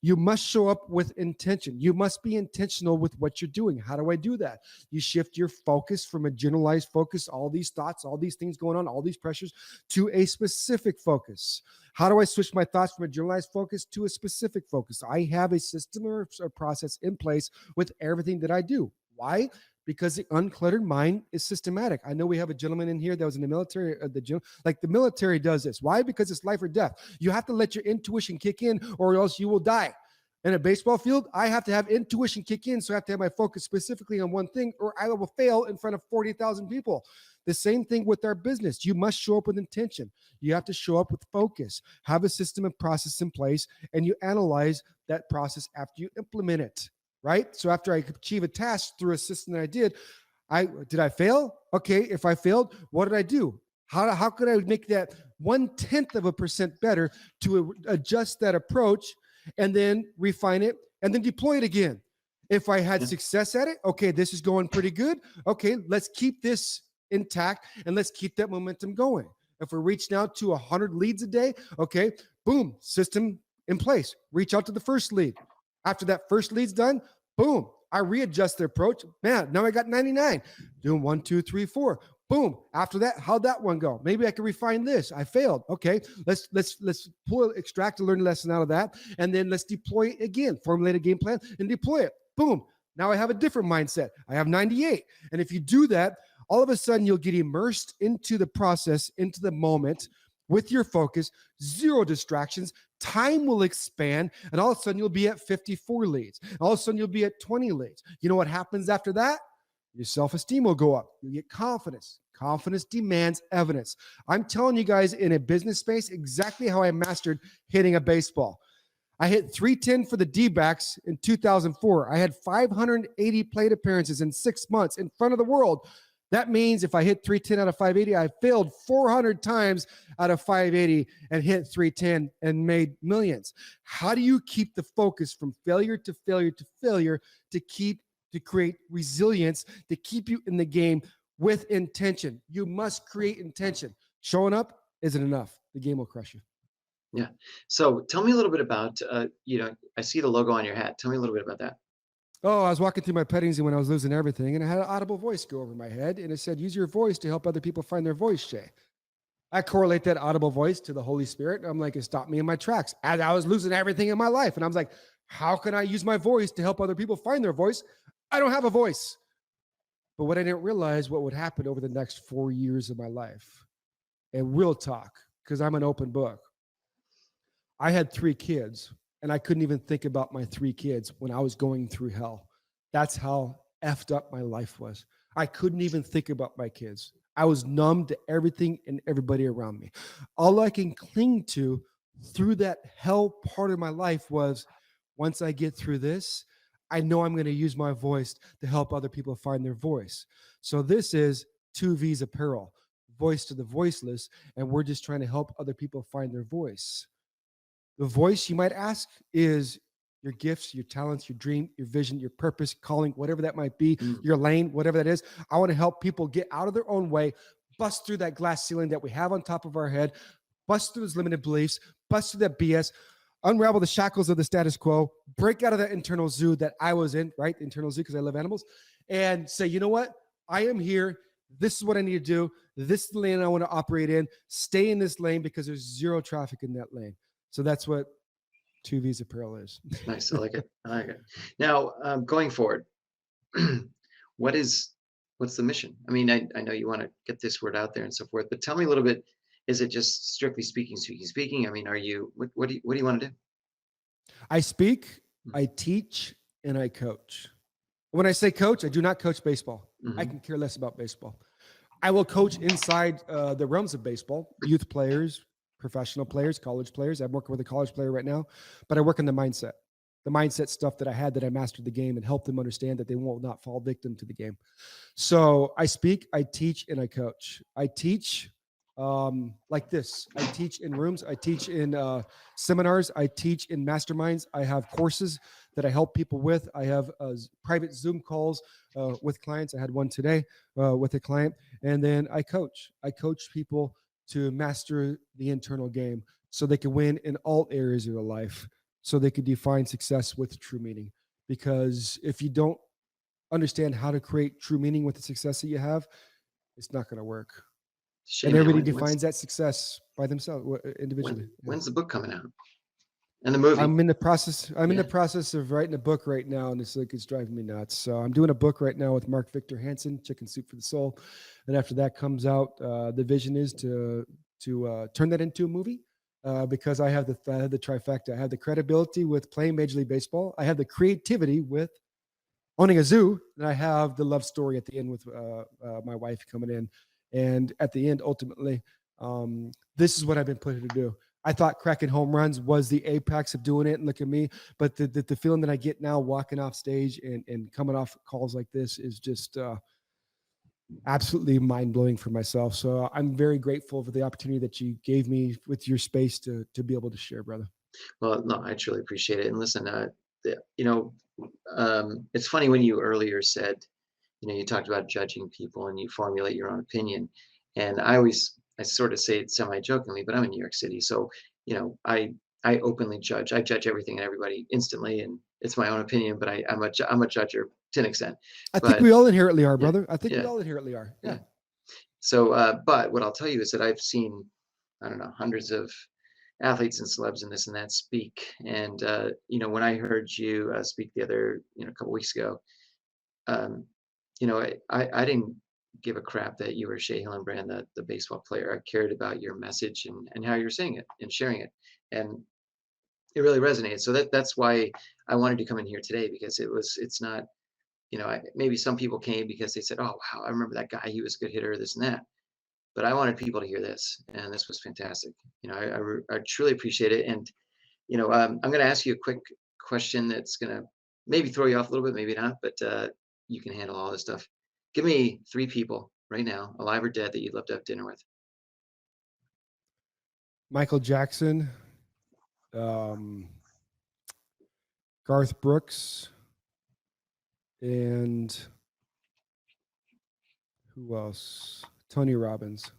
You must show up with intention. You must be intentional with what you're doing. How do I do that? You shift your focus from a generalized focus, all these thoughts, all these things going on, all these pressures, to a specific focus. How do I switch my thoughts from a generalized focus to a specific focus? I have a system or a process in place with everything that I do. Why? Because the uncluttered mind is systematic. I know we have a gentleman in here that was in the military. The military does this. Why? Because it's life or death. You have to let your intuition kick in or else you will die. In a baseball field, I have to have intuition kick in, so I have to have my focus specifically on one thing or I will fail in front of 40,000 people. The same thing with our business. You must show up with intention. You have to show up with focus, have a system and process in place, and you analyze that process after you implement it. Right? So after I achieve a task through a system that did I fail? Okay. If I failed, what did I do? How could I make that 0.1% better to adjust that approach and then refine it and then deploy it again? If I had success at it, okay, this is going pretty good. Okay. Let's keep this intact and let's keep that momentum going. If we're reaching out to 100 leads a day, okay, boom, system in place. Reach out to the first lead. After that first lead's done, boom, I readjust the approach. Man, now I got 99. Doing 1, 2, 3, 4. Boom. After that, how'd that one go? Maybe I can refine this. I failed. Okay, let's extract a learning lesson out of that, and then let's deploy it again. Formulate a game plan and deploy it. Boom. Now I have a different mindset. I have 98. And if you do that, all of a sudden you'll get immersed into the process, into the moment with your focus, zero distractions. Time will expand, and all of a sudden you'll be at 54 leads. All of a sudden you'll be at 20 leads. You know what happens after that? Your self-esteem will go up. You get confidence. Confidence demands evidence. I'm telling you guys in a business space exactly how I mastered hitting a baseball. I hit 310 for the D-backs in 2004. I had 580 plate appearances in 6 months in front of the world. That means if I hit 310 out of 580, I failed 400 times out of 580 and hit 310 and made millions. How do you keep the focus from failure to failure to failure to create resilience, to keep you in the game with intention? You must create intention. Showing up isn't enough. The game will crush you. Yeah. So tell me a little bit about, I see the logo on your hat. Tell me a little bit about that. Oh, I was walking through my petting zoo when I was losing everything, and I had an audible voice go over my head, and it said, use your voice to help other people find their voice, Shea. I correlate that audible voice to the Holy Spirit. And I'm like, it stopped me in my tracks as I was losing everything in my life. And I was like, how can I use my voice to help other people find their voice? I don't have a voice. But what I didn't realize what would happen over the next 4 years of my life. And we'll talk, because I'm an open book. I had 3 kids, and I couldn't even think about my 3 kids when I was going through hell. That's how effed up my life was. I couldn't even think about my kids. I was numb to everything and everybody around me. All I can cling to through that hell part of my life was, once I get through this, I know I'm going to use my voice to help other people find their voice. So this is 2V's Apparel, voice to the voiceless, and we're just trying to help other people find their voice. The voice, you might ask, is your gifts, your talents, your dream, your vision, your purpose, calling, whatever that might be, your lane, whatever that is. I want to help people get out of their own way, bust through that glass ceiling that we have on top of our head, bust through those limited beliefs, bust through that BS, unravel the shackles of the status quo, break out of that internal zoo that I was in, right? The internal zoo, because I love animals, and say, you know what? I am here. This is what I need to do. This is the lane I want to operate in. Stay in this lane because there's zero traffic in that lane. So that's what 2V's Apparel is. Nice. I like it. I like it. Now, going forward, what's the mission? I mean, I know you want to get this word out there and so forth, but tell me a little bit. Is it just strictly speaking? I mean, what do you want to do? I speak, I teach, and I coach. When I say coach, I do not coach baseball. I can care less about baseball. I will coach inside the realms of baseball, youth players, professional players, college players. I'm working with a college player right now, but I work on the mindset stuff that I had, that I mastered the game and help them understand that they will not fall victim to the game. So I speak, I teach, and I coach. I teach like this. I teach in rooms. I teach in seminars. I teach in masterminds. I have courses that I help people with. I have private Zoom calls with clients. I had one today with a client. And then I coach. I coach people to master the internal game so they can win in all areas of their life, so they can define success with true meaning. Because if you don't understand how to create true meaning with the success that you have, it's not going to work. And everybody defines that success by themselves, individually. When's the book coming out? And the movie? I'm in the process of writing a book right now, and it's driving me nuts. So I'm doing a book right now with Mark Victor Hansen, Chicken Soup for the Soul. And after that comes out, the vision is to turn that into a movie, because I have the trifecta. I have the credibility with playing Major League Baseball. I have the creativity with owning a zoo, and I have the love story at the end with my wife coming in. And at the end, ultimately, this is what I've been put here to do. I thought cracking home runs was the apex of doing it, and look at me. But the feeling that I get now walking off stage and coming off calls like this is just absolutely mind-blowing for myself. So I'm very grateful for the opportunity that you gave me with your space to be able to share, brother. Well, no, I truly appreciate it. And listen, it's funny when you earlier said, you talked about judging people and you formulate your own opinion. And I sort of say it semi-jokingly, but I'm in New York City. So, I openly judge. I judge everything and everybody instantly. And it's my own opinion, but I'm a judger to an extent. I think we all inherently are, brother. I think yeah. we all inherently are. Yeah. So, but what I'll tell you is that I've seen, I don't know, hundreds of athletes and celebs and this and that speak. And, when I heard you speak the other, couple weeks ago, I didn't give a crap that you were Shea Hillenbrand, the baseball player. I cared about your message and how you're saying it and sharing it. And it really resonated. So that's why I wanted to come in here today, because it's not, maybe some people came because they said, oh, wow, I remember that guy. He was a good hitter, this and that. But I wanted people to hear this, and this was fantastic. I truly appreciate it. And, I'm going to ask you a quick question that's going to maybe throw you off a little bit, maybe not, but you can handle all this stuff. Give me 3 people right now, alive or dead, that you'd love to have dinner with. Michael Jackson, Garth Brooks, and who else? Tony Robbins.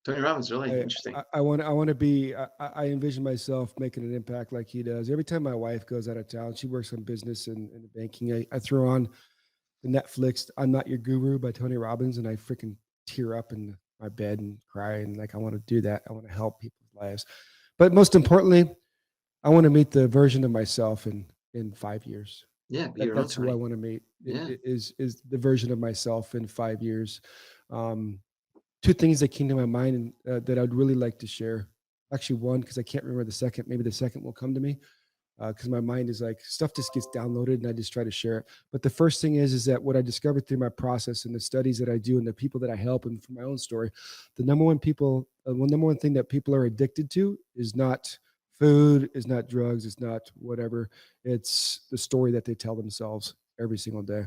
Tony Robbins, really interesting. I want to be. I envision myself making an impact like he does. Every time my wife goes out of town, she works on business and banking. I throw on the Netflix "I'm Not Your Guru" by Tony Robbins, and I freaking tear up in my bed and cry. And like, I want to do that. I want to help people's lives. But most importantly, I want to meet the version of myself in 5 years. Yeah, That's who I want to meet. Yeah. Is the version of myself in 5 years. 2 things that came to my mind and that I'd really like to share. Actually, one, because I can't remember the second. Maybe the second will come to me, because my mind is like, stuff just gets downloaded and I just try to share it. But the first thing is that what I discovered through my process and the studies that I do and the people that I help, and from my own story, the number one thing that people are addicted to is not food, is not drugs, is not whatever. It's the story that they tell themselves every single day.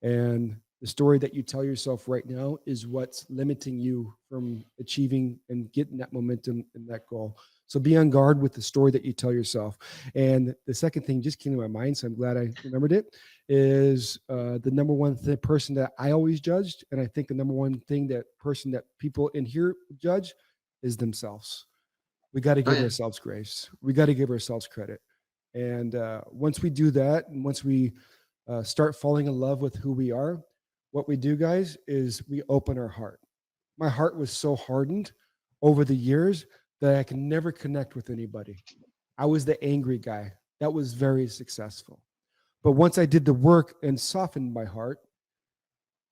And the story that you tell yourself right now is what's limiting you from achieving and getting that momentum and that goal. So be on guard with the story that you tell yourself. And the second thing just came to my mind, so I'm glad I remembered it, is the number one person that I always judged. And I think the number one person that people in here judge is themselves. We got to give ourselves grace. We got to give ourselves credit. And once we do that, and once we start falling in love with who we are, what we do, guys, is we open our heart. My heart was so hardened over the years that I can never connect with anybody. I was the angry guy that was very successful. But once I did the work and softened my heart,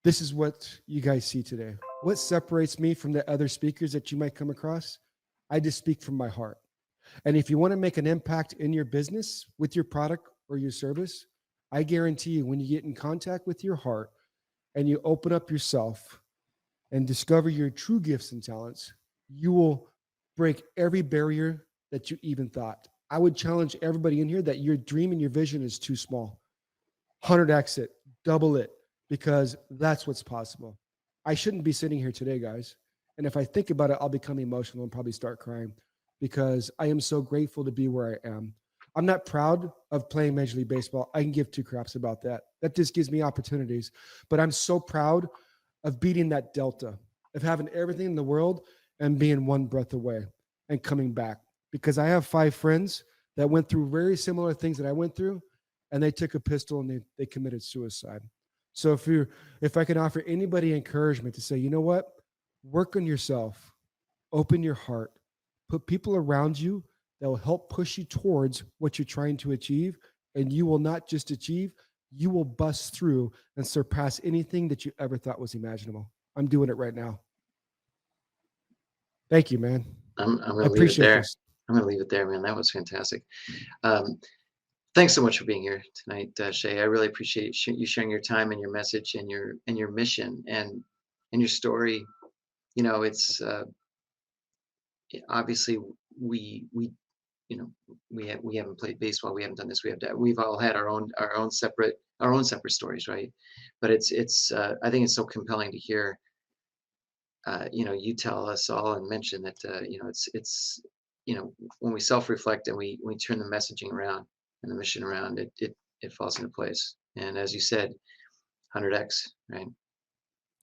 this is what you guys see today. What separates me from the other speakers that you might come across? I just speak from my heart. And if you want to make an impact in your business with your product or your service, I guarantee you, when you get in contact with your heart and you open up yourself and discover your true gifts and talents, you will break every barrier that you even thought. I would challenge everybody in here that your dream and your vision is too small. 100x it, double it, because that's what's possible. I shouldn't be sitting here today, guys. And if I think about it, I'll become emotional and probably start crying, because I am so grateful to be where I am. I'm not proud of playing Major League Baseball. I can give 2 craps about that. That just gives me opportunities. But I'm so proud of beating that delta, of having everything in the world and being one breath away and coming back. Because I have 5 friends that went through very similar things that I went through, and they took a pistol and they committed suicide. So if I can offer anybody encouragement to say, you know what, work on yourself, open your heart, put people around you that will help push you towards what you're trying to achieve. And you will not just achieve, you will bust through and surpass anything that you ever thought was imaginable. I'm doing it right now. Thank you, man. I'm going to leave it there. I'm going to leave it there, man. That was fantastic. Thanks so much for being here tonight, Shea. I really appreciate you sharing your time and your message and your mission and your story. It's obviously we haven't played baseball, we haven't done this, we've all had our own separate stories, right? But it's I think it's so compelling to hear you tell us all and mention that it's when we self-reflect and we turn the messaging around and the mission around, it falls into place. And as you said, 100x, right?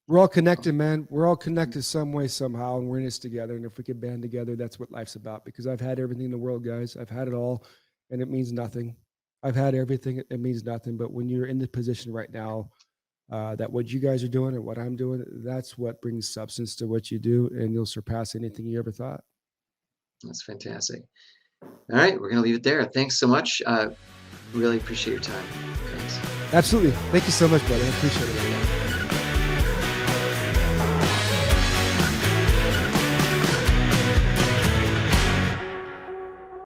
We're all connected, man. We're all connected some way, somehow, and we're in this together. And if we can band together, that's what life's about. Because I've had everything in the world, guys. I've had it all, and it means nothing. I've had everything, it means nothing. But when you're in the position right now, that what you guys are doing and what I'm doing, that's what brings substance to what you do, and you'll surpass anything you ever thought. That's fantastic. All right, we're going to leave it there. Thanks so much. Really appreciate your time. Thanks. Absolutely. Thank you so much, brother. I appreciate it.